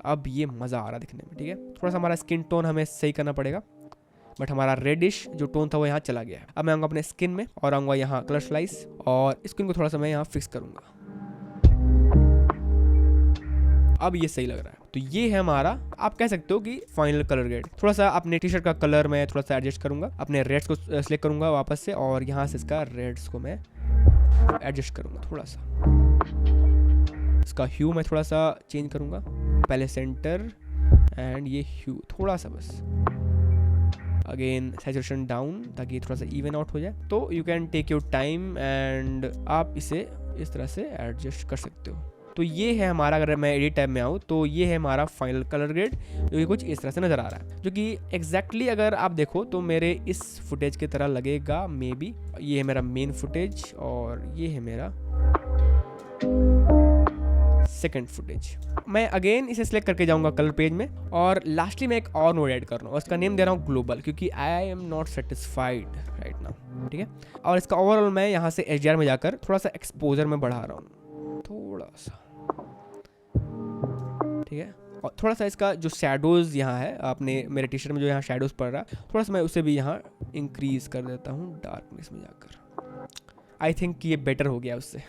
अब ये मजा आ रहा है दिखने में। ठीक है, थोड़ा सा हमारा स्किन टोन हमें सही करना पड़ेगा, बट हमारा रेडिश जो टोन था वो यहाँ चला गया है। अब मैं आऊँगा अपने स्किन में और आऊँगा यहाँ कलर स्लाइस, और स्किन को थोड़ा सा मैं यहाँ फिक्स करूँगा। अब ये सही लग रहा है। तो ये है हमारा, आप कह सकते हो कि फाइनल कलर ग्रेड। थोड़ा सा अपने टी शर्ट का कलर मैं थोड़ा सा एडजस्ट करूंगा, अपने रेड्स को सिलेक्ट करूंगा वापस से, और यहाँ से इसका रेड्स को मैं एडजस्ट करूंगा थोड़ा सा। इसका ह्यू मैं थोड़ा सा चेंज करूंगा, पहले सेंटर एंड ये ह्यू थोड़ा सा बस, अगेन सैचुरेशन डाउन ताकि थोड़ा सा इवन आउट हो जाए। तो you can take your time and आप इसे इस तरह से एडजस्ट कर सकते हो। तो ये है हमारा, अगर मैं एडिट टैब में आऊँ तो ये है हमारा फाइनल कलर ग्रेड, जो कि कुछ इस तरह से नज़र आ रहा है, जो कि एग्जैक्टली अगर आप देखो तो मेरे इस फुटेज की तरह लगेगा मे बी। ये है मेरा मेन फुटेज और ये है मेरा सेकंड फुटेज। मैं अगेन इसे सिलेक्ट करके जाऊंगा कलर पेज में, और लास्टली मैं एक और नोड ऐड कर रहा हूँ, उसका नेम दे रहा हूँ ग्लोबल, क्योंकि I am not satisfied right now. ठीक है, और इसका ओवरऑल मैं यहाँ से HDR में जाकर थोड़ा सा एक्सपोजर में बढ़ा रहा हूँ थोड़ा सा। ठीक है, और थोड़ा सा इसका जो शैडोज यहाँ है, आपने मेरे टी शर्ट में जो यहाँ शैडोज पड़ रहा है, थोड़ा सा मैं उसे भी यहाँ इंक्रीज कर देता हूँ डार्कनेस में जाकर। आई थिंक ये बेटर हो गया उससे।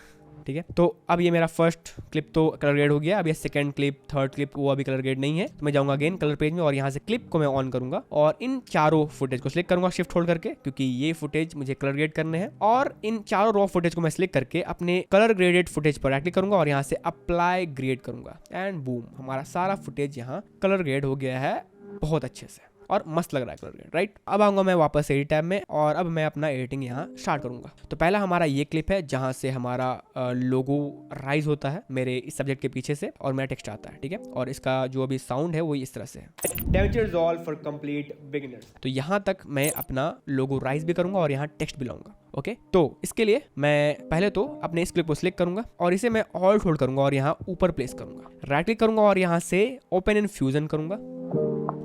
ठीक है, तो अब ये मेरा फर्स्ट क्लिप तो कलर ग्रेड हो गया। अब ये सेकंड क्लिप, थर्ड क्लिप वो अभी कलर ग्रेड नहीं है, तो मैं जाऊंगा अगेन कलर पेज में और यहाँ से क्लिप को मैं ऑन करूंगा और इन चारों फुटेज को सिलेक्ट करूंगा शिफ्ट होल्ड करके, क्योंकि ये फुटेज मुझे कलर ग्रेड करने हैं। और इन चारों रॉ फुटेज को मैं सिलेक्ट करके अपने कलर ग्रेडेड फुटेज पर राइट क्लिक करूंगा और यहाँ से अप्लाई ग्रेड करूंगा, एंड बूम, हमारा सारा फुटेज यहाँ कलर ग्रेड हो गया है बहुत अच्छे से और मस्त लग रहा है कलर ग्रेड, राइट। अब आऊंगा मैं वापस एडिट टैब में और अब मैं अपना एडिटिंग यहाँ स्टार्ट करूंगा। तो पहला हमारा ये क्लिप है जहां से हमारा लोगो राइज होता है मेरे इस सब्जेक्ट के पीछे से और मेरा टेक्स्ट आता है। ठीक है, और इसका जो अभी साउंड है वो इस तरह से है, DaVinci Resolve for complete beginners. तो यहाँ तक मैं अपना लोगो राइज भी करूंगा और यहाँ टेक्स्ट भी लाऊंगा। ओके, तो इसके लिए मैं पहले तो अपने इस क्लिप को सिलेक्ट करूंगा और इसे मैं ऑल्ट होल्ड करूंगा और यहाँ ऊपर प्लेस करूंगा, राइट क्लिक करूंगा और यहाँ से ओपन इन फ्यूजन करूंगा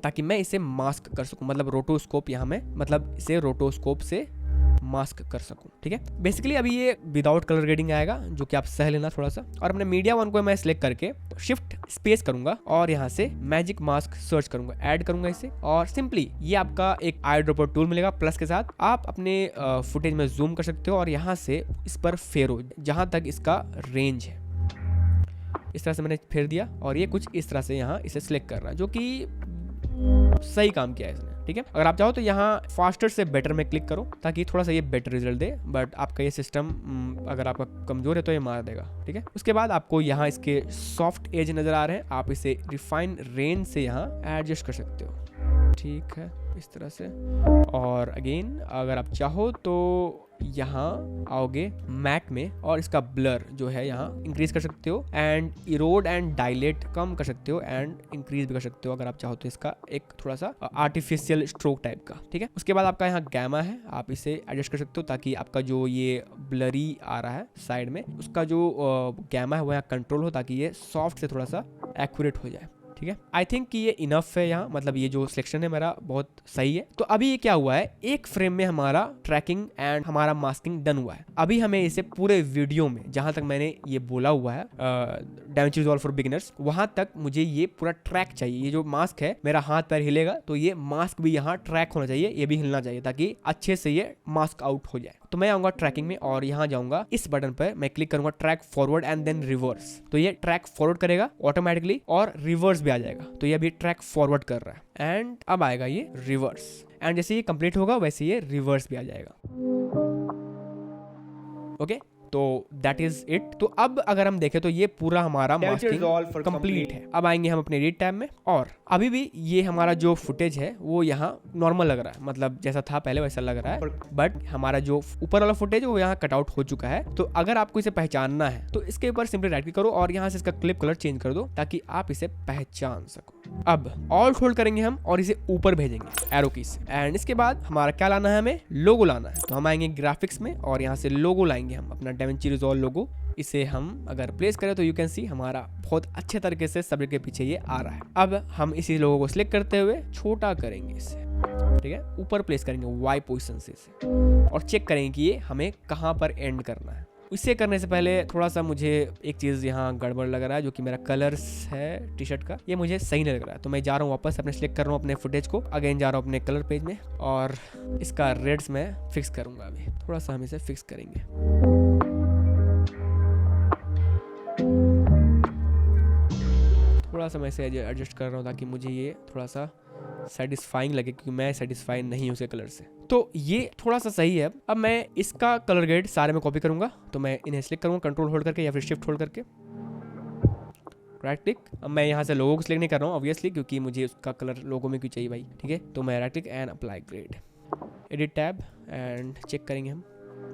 ताकि मैं इसे मास्क कर सकूं, मतलब रोटोस्कोप यहाँ में, मतलब इसे रोटोस्कोप से मास्क कर सकूं। ठीक है, बेसिकली अभी ये विदाउट कलर ग्रेडिंग आएगा, जो कि आप सह लेना थोड़ा सा। और अपने मीडिया वन को मैं सिलेक्ट करके शिफ्ट स्पेस करूंगा और यहाँ से मैजिक मास्क सर्च करूंगा, ऐड करूंगा इसे, और सिंपली ये आपका एक आई ड्रॉपर टूल मिलेगा प्लस के साथ। आप अपने फुटेज में जूम कर सकते हो और यहाँ से इस पर फेरो जहां तक इसका रेंज है, इस तरह से मैंने फेर दिया और ये कुछ इस तरह से यहाँ इसे सिलेक्ट कर रहा है, जो कि सही काम किया है इसने। ठीक है, अगर आप चाहो तो यहाँ फास्टर से बेटर में क्लिक करो ताकि थोड़ा सा ये बेटर रिजल्ट दे, बट आपका ये सिस्टम अगर आपका कमजोर है तो ये मार देगा। ठीक है, उसके बाद आपको यहाँ इसके सॉफ्ट एज नजर आ रहे हैं, आप इसे रिफाइन रेंज से यहाँ एडजस्ट कर सकते हो। ठीक है, इस तरह से। और अगेन अगर आप चाहो तो यहाँ आओगे मैट में और इसका ब्लर जो है यहाँ इंक्रीज कर सकते हो, एंड इरोड एंड डायलेट कम कर सकते हो, एंड इंक्रीज भी कर सकते हो अगर आप चाहो तो इसका एक थोड़ा सा आर्टिफिशियल स्ट्रोक टाइप का। ठीक है, उसके बाद आपका यहाँ गैमा है, आप इसे एडजस्ट कर सकते हो ताकि आपका जो ये ब्लरी आ रहा है साइड में, उसका जो गैमा है वो यहाँ कंट्रोल हो ताकि ये सॉफ्ट से थोड़ा सा एक्यूरेट हो जाए। ठीक है, आई थिंक कि ये इनफ है यहाँ, मतलब ये जो सिलेक्शन है मेरा बहुत सही है। तो अभी ये क्या हुआ है, एक फ्रेम में हमारा ट्रैकिंग एंड हमारा मास्किंग डन हुआ है। अभी हमें इसे पूरे वीडियो में जहां तक मैंने ये बोला हुआ है DaVinci Resolve फॉर बिगिनर्स, वहां तक मुझे ये पूरा ट्रैक चाहिए। ये जो मास्क है, मेरा हाथ पैर हिलेगा तो ये मास्क भी यहाँ ट्रैक होना चाहिए, ये भी हिलना चाहिए ताकि अच्छे से ये मास्क आउट हो जाए। तो मैं आऊंगा ट्रैकिंग में और यहाँ जाऊंगा इस बटन पर, मैं क्लिक करूंगा track forward and then reverse. तो ये ट्रैक फॉरवर्ड करेगा ऑटोमेटिकली और रिवर्स भी आ जाएगा। तो ये अभी ट्रैक फॉरवर्ड कर रहा है एंड अब आएगा ये रिवर्स, एंड जैसे ये कंप्लीट होगा वैसे ये रिवर्स भी आ जाएगा। ओके, तो दैट इज इट। तो अब अगर हम देखें तो ये पूरा हमारा मास्किंग कंप्लीट है। अब आएंगे हम अपने एडिट टैब में, और अभी भी ये हमारा जो फुटेज है वो यहाँ नॉर्मल लग रहा है, मतलब जैसा था पहले वैसा लग रहा है, बट हमारा जो ऊपर वाला फुटेज वो यहाँ कट आउट हो चुका है। तो अगर आपको इसे पहचानना है तो इसके ऊपर सिंपली राइट क्लिक करो और यहाँ से इसका क्लिप कलर चेंज कर दो ताकि आप इसे पहचान सको। अब ऑल्ट होल्ड करेंगे हम और इसे ऊपर भेजेंगे एरो की से, एंड इसके बाद हमारा क्या लाना है, हमें लोगो लाना है। तो हम आएंगे ग्राफिक्स में और यहाँ से लोगो लाएंगे हम अपना DaVinci Resolve लोगो। इसे हम अगर प्लेस करें तो यू कैन सी हमारा बहुत अच्छे तरीके से सब्जेक्ट के पीछे ये आ रहा है। अब हम इसी लोगो को सिलेक्ट करते हुए छोटा करेंगे इसे, ठीक है, ऊपर प्लेस करेंगे Y पोजीशन से इसे, और चेक करेंगे कि ये हमें कहाँ पर एंड करना है। इसे करने से पहले थोड़ा सा मुझे एक चीज़ यहाँ गड़बड़ लग रहा है, जो कि मेरा कलर्स है टी शर्ट का, ये मुझे सही नहीं लग रहा है। तो मैं जा रहा हूँ वापस अपने सिलेक्ट कर रहा हूँ अपने फुटेज को, अगेन जा रहा हूँ अपने कलर पेज में और इसका रेड्स में फिक्स करूँगा। अभी थोड़ा सा हम इसे फिक्स करेंगे। थोड़ा सा मैं इसे एडजस्ट कर रहा हूँ ताकि मुझे ये थोड़ा सा सेटिस्फाइंग लगे, क्योंकि मैं सेटिस्फाई नहीं हूँ उसके कलर से। तो ये थोड़ा सा सही है। अब मैं इसका कलर ग्रेड सारे में कॉपी करूंगा, तो मैं इन्हें सिलेक्ट करूंगा कंट्रोल होल्ड करके या फिर शिफ्ट होल्ड करके, राइट क्लिक। अब मैं यहाँ से लोगो को सिलेक्ट नहीं कर रहा हूँ ऑब्वियसली, क्योंकि मुझे उसका कलर लोगो में क्यों चाहिए भाई, ठीक है। तो मैं right click and apply grade, edit tab and check करेंगे हम,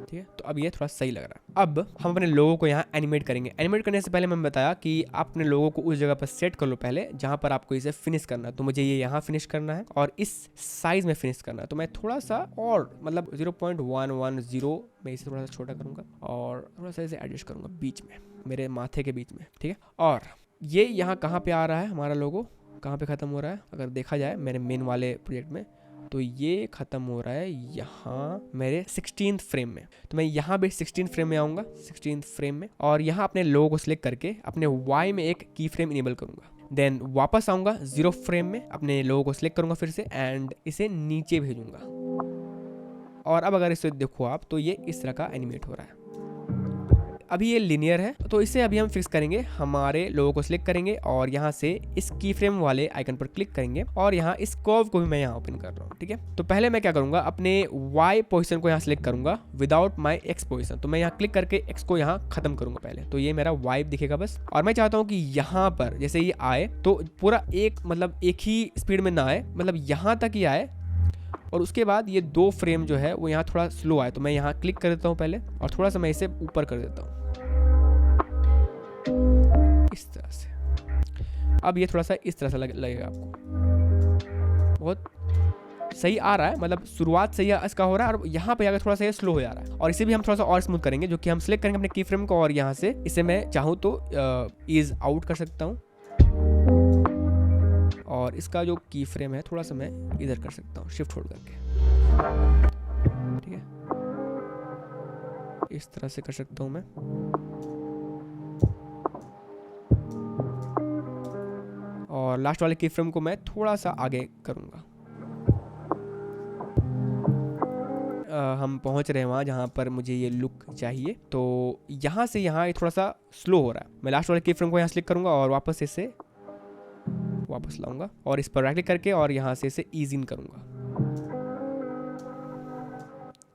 ठीक है। तो अब ये थोड़ा सही लग रहा है। अब हम अपने लोगो को यहाँ एनिमेट करेंगे। एनिमेट करने से पहले मैंने बताया कि आप अपने लोगो को उस जगह पर सेट कर लो पहले जहाँ पर आपको इसे फिनिश करना है। तो मुझे ये यहाँ फिनिश करना है और इस साइज में फिनिश करना है। तो मैं थोड़ा सा और मतलब 0.110 मैं इसे थोड़ा सा छोटा करूँगा और थोड़ा सा इसे एडजस्ट करूँगा बीच में, मेरे माथे के बीच में, ठीक है। और ये यहाँ कहाँ पे आ रहा है हमारा लोगो, कहाँ पे ख़त्म हो रहा है अगर देखा जाए मेरे मेन वाले प्रोजेक्ट में, तो ये ख़त्म हो रहा है यहाँ मेरे 16th फ्रेम में। तो मैं यहाँ भी 16th फ्रेम में आऊँगा, 16th फ्रेम में, और यहाँ अपने लोगो को सिलेक्ट करके अपने Y में एक की फ्रेम इनेबल करूँगा। देन वापस आऊँगा 0 फ्रेम में, अपने लोगो को सिलेक्ट करूँगा फिर से एंड इसे नीचे भेजूँगा। और अब अगर इसे देखो आप तो ये इस तरह का एनिमेट हो रहा है। अभी ये लिनियर है, तो इसे अभी हम फिक्स करेंगे। हमारे लोगो को सिलेक्ट करेंगे और यहाँ से इस की फ्रेम वाले आइकन पर क्लिक करेंगे और यहाँ इस कर्व को भी मैं यहाँ ओपन कर रहा हूँ, ठीक है। तो पहले मैं क्या करूँगा, अपने Y पोजीशन को यहाँ सिलेक्ट करूँगा विदाउट माय X पोजीशन। तो मैं यहाँ क्लिक करके X को यहाँ खत्म करूँगा पहले, तो ये मेरा Y दिखेगा बस। और मैं चाहता हूँ कि यहाँ पर जैसे ये आए तो पूरा एक ही स्पीड में ना आए, मतलब यहाँ तक ही आए, और उसके बाद ये 2 फ्रेम जो है वो यहाँ थोड़ा स्लो आए। तो मैं यहाँ क्लिक कर देता हूँ पहले और थोड़ा सा मैं इसे ऊपर कर देता हूँ इस तरह से। अब ये थोड़ा सा इस तरह से लगेगा आपको, बहुत सही आ रहा है, मतलब शुरुआत सही इसका हो रहा है। और यहाँ पे आगे थोड़ा सा ये स्लो हो जा रहा है, और इसे भी हम थोड़ा सा और स्मूथ करेंगे, जो कि हम सिलेक्ट करेंगे अपने की फ्रेम को और यहाँ से इसे मैं चाहूँ तो ईज आउट कर सकता हूँ, और इसका जो की फ्रेम है थोड़ा सा मैं इधर कर सकता हूँ शिफ्ट होल्ड करके, ठीक है। इस तरह से कर सकता हूँ मैं। और लास्ट वाले की फ्रेम को मैं थोड़ा सा आगे करूँगा। हम पहुँच रहे हैं वहाँ जहाँ पर मुझे ये लुक चाहिए। तो यहाँ से यहाँ थोड़ा सा स्लो हो रहा है। मैं लास्ट वाले की फ्रेम को यहाँ क्लिक करूँगा और वापस इसे वापस लाऊंगा और इस पर राइट क्लिक करके और यहाँ से इसे ईज इन करूँगा,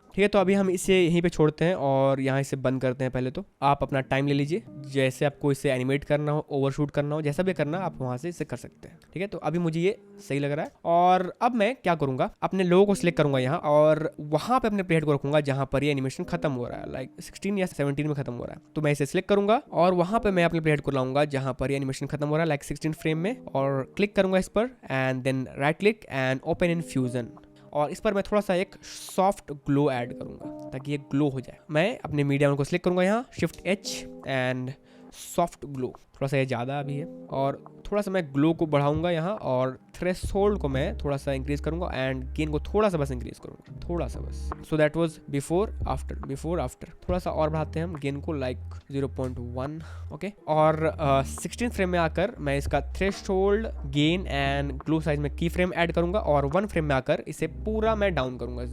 ठीक है। तो अभी हम इसे यहीं पे छोड़ते हैं और यहाँ इसे बंद करते हैं। पहले तो आप अपना टाइम ले लीजिए, जैसे आपको इसे एनिमेट करना हो, ओवरशूट करना हो, जैसा भी करना आप वहाँ से इसे कर सकते हैं, ठीक है। तो अभी मुझे ये सही लग रहा है। और अब मैं क्या करूँगा, अपने लोगो को सिलेक्ट करूँगा यहाँ और वहाँ पे अपने प्लेट को रखूँगा जहाँ पर ये एनिमेशन खत्म हो रहा है, लाइक 16 या 17 में खत्म हो रहा है। तो मैं इसे सिलेक्ट करूँगा और वहाँ पे मैं अपने प्लेट को लाऊंगा जहाँ पर ये एनिमेशन खत्म हो रहा है, लाइक 16 फ्रेम में, और क्लिक करूँगा इस पर and then right click and open in Fusion. और इस पर मैं थोड़ा सा एक सॉफ्ट ग्लो ऐड करूँगा ताकि ये ग्लो हो जाए। मैं अपने मीडियम को सिलेक्ट करूँगा यहाँ, shift H and soft glow, थोड़ा सा ये ज़्यादा अभी है, और थोड़ा सा मैं ग्लो को बढ़ाऊँगा यहाँ, और थ्रेशोल्ड को मैं थोड़ा सा इंक्रीज़ करूँगा एंड गेन को थोड़ा सा बस इंक्रीज़ करूँगा, थोड़ा सा बस। So that was before after. थोड़ा सा और बढ़ाते हैं हम गेन को, लाइक 0.1, ओके। और 16 फ्रेम में आकर मैं इसका threshold, gain and glow size में की फ्रेम ऐड करूँगा और 1 फ्रेम में आकर इसे पूरा मैं डाउन करूँगा,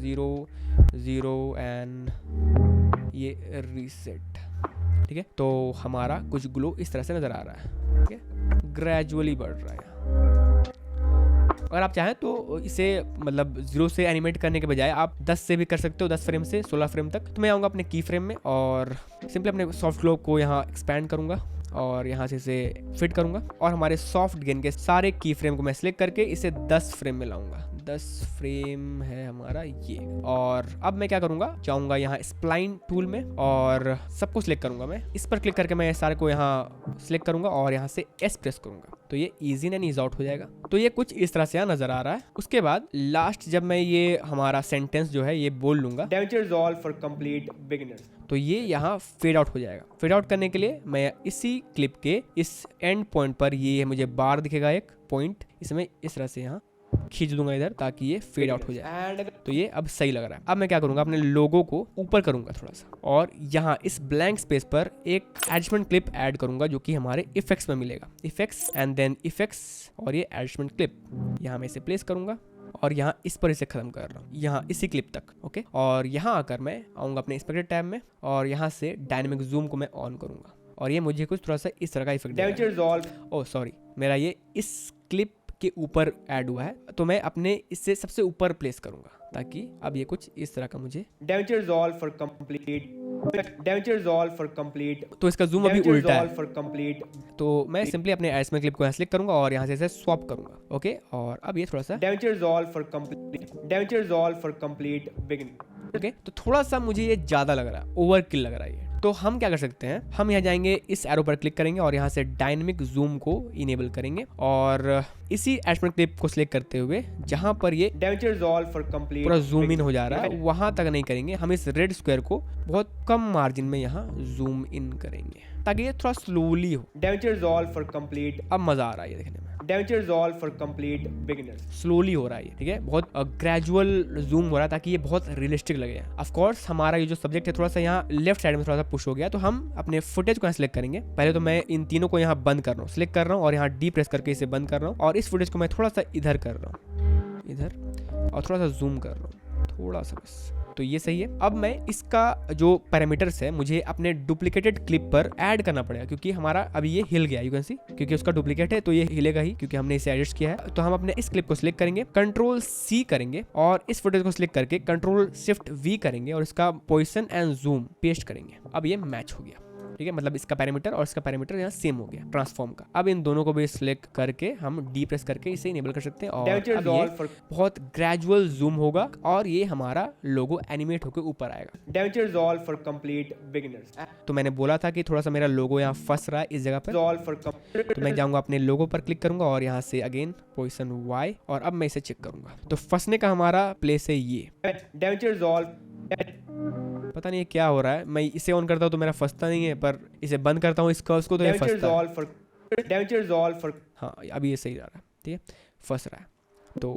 0 एंड ये रीसेट, ठीक है। तो हमारा कुछ ग्लो इस तरह से नज़र आ रहा है, ठीक है, ग्रेजुअली बढ़ रहा है। अगर आप चाहें तो इसे मतलब 0 से एनिमेट करने के बजाय आप 10 से भी कर सकते हो, 10 फ्रेम से 16 फ्रेम तक। तो मैं आऊँगा अपने की फ्रेम में और सिंपली अपने सॉफ्ट ग्लो को यहाँ एक्सपैंड करूँगा और यहाँ से इसे फिट करूँगा और हमारे सॉफ्ट गेन के सारे की फ्रेम को मैं सिलेक्ट करके इसे 10 फ्रेम में लाऊंगा। 10 फ्रेम है हमारा ये। और अब मैं क्या करूँगा, जाऊँगा यहाँ स्प्लाइन टूल में और सबको सिलेक्ट करूँगा। मैं इस पर क्लिक करके मैं सारे को यहाँ सिलेक्ट करूँगा और यहाँ से एस प्रेस करूँगा तो ये ईजी एंड ईज आउट हो जाएगा। तो ये कुछ इस तरह से यहाँ नजर आ रहा है। उसके बाद लास्ट जब मैं ये हमारा सेंटेंस जो है ये बोल लूंगा, damage resolve for complete beginners, तो ये यहाँ फेड आउट हो जाएगा। फेड आउट करने के लिए मैं इसी क्लिप के इस एंड पॉइंट पर ये मुझे बार दिखेगा एक पॉइंट, इसमें इस तरह से यहाँ खींच दूंगा इधर ताकि ये फेड आउट हो जाए। तो ये अब सही लग रहा है। अब मैं क्या करूंगा, अपने लोगो को ऊपर करूंगा थोड़ा सा और यहाँ इस ब्लैंक स्पेस पर एक एडजस्टमेंट क्लिप ऐड करूंगा जो कि हमारे इफेक्ट्स में मिलेगा। इफेक्ट्स एंड देन इफेक्ट्स और ये एडजस्टमेंट क्लिप यहाँ मैं इसे प्लेस करूंगा और यहाँ इस पर इसे खत्म कर रहा हूँ, यहाँ इसी क्लिप तक। ओके, और यहाँ आकर मैं आऊँगा अपने इंस्पेक्टर टैब में और यहाँ से डायनेमिक जूम को मैं ऑन करूँगा और ये मुझे कुछ थोड़ा सा इस तरह का इफेक्ट देगा। ओह सॉरी, मेरा ये इस क्लिप के ऊपर ऐड हुआ है तो मैं अपने इससे सबसे ऊपर प्लेस करूंगा ताकि अब ये कुछ इस तरह का मुझे डैमेज रिजॉल्व फॉर कंप्लीट। तो इसका जूम अभी उल्टा है तो मैं सिंपली अपने एडजस्टमेंट क्लिप को यहाँ क्लिक करूंगा और यहाँ से इसे स्वैप करूंगा। ओके, और अब ये थोड़ा सा damage resolve for complete begin. Okay, तो थोड़ा सा मुझे ये ज्यादा लग रहा है, ओवरकिल लग रहा है ये। तो हम क्या कर सकते हैं, हम यहाँ जाएंगे, इस एरो पर क्लिक करेंगे और यहाँ से डायनेमिक जूम को इनेबल करेंगे और इसी एडजस्टमेंट क्लिप को सिलेक्ट करते हुए जहां पर ये डैमेज रिजॉल्व फॉर कंप्लीट पूरा जूम इन हो जा रहा है वहां तक नहीं करेंगे, हम इस रेड स्क्वायर को बहुत कम मार्जिन में यहाँ जूम इन करेंगे ताकि ये थोड़ा स्लोली हो। डैमेज रिजॉल्व फॉर कंप्लीट, अब मजा आ रहा है ये देखने में। Damage resolve for complete beginners, slowly हो रहा है ये, ठीक है, बहुत ग्रेजुअल जूम हो रहा है ताकि ये बहुत रियलिस्टिक लगे। ऑफ कोर्स हमारा ये जो सब्जेक्ट है थोड़ा सा यहाँ लेफ्ट साइड में थोड़ा सा पुश हो गया तो हम अपने फुटेज को यहाँ सिलेक्ट करेंगे। पहले तो मैं इन तीनों को यहाँ बंद कर रहा हूँ, सिलेक्ट कर रहा हूँ और यहाँ डी प्रेस करके इसे बंद कर रहा हूँ और इस फुटेज को मैं थोड़ा सा इधर कर रहा हूँ, इधर, और थोड़ा सा जूम कर रहा हूँ थोड़ा सा बस। तो ये सही है। अब मैं इसका जो पैरामीटर्स है मुझे अपने डुप्लीकेटेड क्लिप पर ऐड करना पड़ेगा क्योंकि हमारा अभी ये हिल गया, यू कैन सी, क्योंकि उसका डुप्लीकेट है तो ये हिलेगा ही क्योंकि हमने इसे एडजस्ट किया है। तो हम अपने इस क्लिप को सिलेक्ट करेंगे, कंट्रोल सी करेंगे और इस फुटेज को सिलेक्ट करके कंट्रोल शिफ्ट वी करेंगे और इसका पोजीशन एंड जूम पेस्ट करेंगे। अब ये मैच हो गया, ठीक है, मतलब इसका पैरामीटर और इसका पैरामीटर यहाँ सेम हो गया ट्रांसफॉर्म का। अब इन दोनों को भी सिलेक्ट करके हम डी प्रेस करके इसे इनेबल कर सकते हैं और अब ये बहुत ग्रेजुअल जूम होगा और ये हमारा लोगो एनिमेट होकर ऊपर आएगा। Damage resolve for complete beginners. तो मैंने बोला था कि थोड़ा सा मेरा लोगो यहाँ फंस रहा है इस जगह पर, तो मैं जाऊंगा अपने लोगो पर क्लिक करूंगा और यहाँ से अगेन पोजीशन वाई और अब मैं इसे चेक करूंगा। तो फंसने का हमारा प्लेस है ये। डैमेज रिजॉल्व, पता नहीं क्या हो रहा है, मैं इसे ऑन करता हूँ तो मेरा फंसता नहीं है, पर इसे बंद करता हूँ इस कर्व्स को तो ये फंसता है। हाँ अभी ये सही जा रहा है, ठीक है, फंस रहा है। तो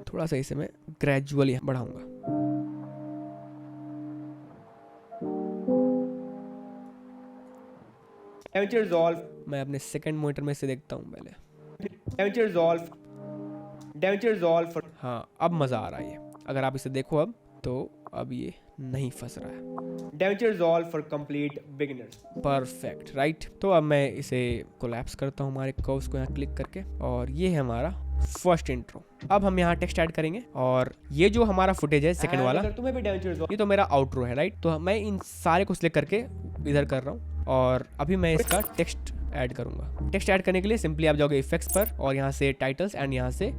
थोड़ा सा इसे मैं ग्रेजुअली बढ़ाऊंगा। मैं अपने सेकंड मॉनिटर में से देखता हूँ पहले। हाँ अब मजा आ रहा है ये, अगर आप इसे देखो अब तो अब ये नहीं फंस रहा है। Damage resolve for complete beginners, perfect, right. तो अब मैं इसे कोलैप्स करता हूँ हमारे कर्व्स को यहाँ क्लिक करके और ये है हमारा फर्स्ट इंट्रो। अब हम यहाँ टेक्स्ट ऐड करेंगे और ये जो हमारा फुटेज है सेकंड वाला, ये तो मेरा आउट्रो है, राइट। तो मैं इन सारे को सिलेक्ट करके इधर कर रहा हूँ और अभी मैं इसका टेक्स्ट ऐड करूंगा। टेक्स्ट ऐड करने के लिए सिंपली आप जाओगे इफेक्ट्स पर और यहाँ से टाइटल्स एंड यहाँ से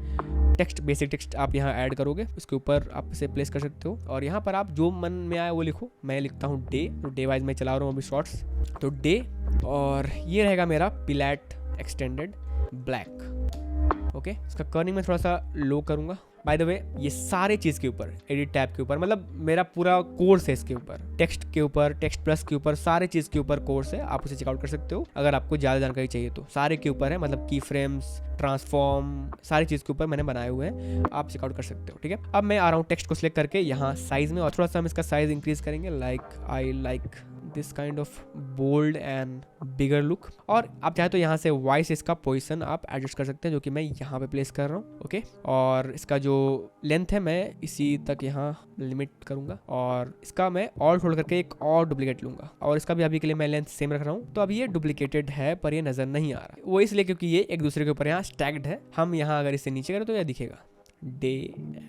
टेक्स्ट, बेसिक टेक्स्ट आप यहाँ ऐड करोगे, उसके ऊपर आप इसे प्लेस कर सकते हो और यहाँ पर आप जो मन में आए वो लिखो। मैं लिखता हूँ डे, तो डे वाइज मैं चला रहा हूँ अभी शॉर्ट्स, तो डे, और ये रहेगा मेरा पिलैट एक्सटेंडेड ब्लैक। ओके, इसका कर्निंग में थोड़ा सा लो करूँगा। बाय द वे ये सारे चीज़ के ऊपर, एडिट टैब के ऊपर, मतलब मेरा पूरा कोर्स है इसके ऊपर, टेक्स्ट के ऊपर, टेक्स्ट प्लस के ऊपर, सारे चीज़ के ऊपर कोर्स है। आप उसे चेकआउट कर सकते हो अगर आपको ज़्यादा जानकारी चाहिए तो। सारे के ऊपर है, मतलब की फ्रेम्स, ट्रांसफॉर्म, सारी चीज़ के ऊपर मैंने बनाए हुए हैं, आप चेकआउट कर सकते हो, ठीक है। अब मैं आ रहा हूँ टेक्स्ट को सिलेक्ट करके यहाँ साइज में और थोड़ा सा हम इसका साइज इंक्रीज करेंगे, like I like this kind of bold and bigger look. और आप चाहे तो यहाँ से वॉइस इसका पोजीशन आप एडजस्ट कर सकते हैं, जो कि मैं यहाँ पे प्लेस कर रहा हूँ। ओके, और इसका जो लेंथ है मैं इसी तक यहाँ लिमिट करूंगा, और इसका मैं ऑल्ट होल्ड करके एक और डुप्लीकेट लूंगा, और इसका भी अभी के लिए मैं लेंथ सेम रख रहा हूँ। तो अब ये डुप्लीकेटेड है पर ये नजर नहीं आ रहा, वो इसलिए क्योंकि ये एक दूसरे के ऊपर यहाँ स्टैक्ड है। हम यहाँ अगर इसे नीचे करें तो यह दिखेगा डे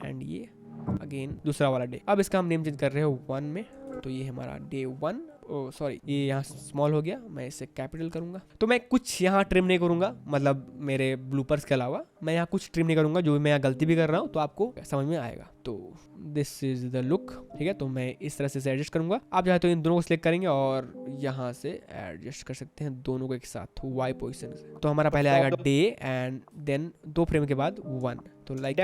एंड ये अगेन दूसरा वाला डे। अब इसका हम नेम चेंज कर रहे हो 1 में, तो ये हमारा डे 1। ओ सॉरी, ये यहाँ स्मॉल हो गया, मैं इसे कैपिटल करूंगा। तो मैं कुछ यहाँ ट्रिम नहीं करूंगा, मतलब मेरे ब्लूपर्स के अलावा मैं यहाँ कुछ ट्रिम नहीं करूंगा। जो भी मैं यहाँ गलती भी कर रहा हूँ तो आपको समझ में आएगा। तो दिस इज द लुक, ठीक है। तो मैं इस तरह से एडजस्ट करूंगा। आप चाहे तो इन दोनों को सिलेक्ट करेंगे और यहाँ से एडजस्ट कर सकते हैं दोनों को एक साथ वाई पोजिशन से। तो हमारा पहले आएगा डे एंड देन 2 फ्रेम के बाद 1, तो लाइक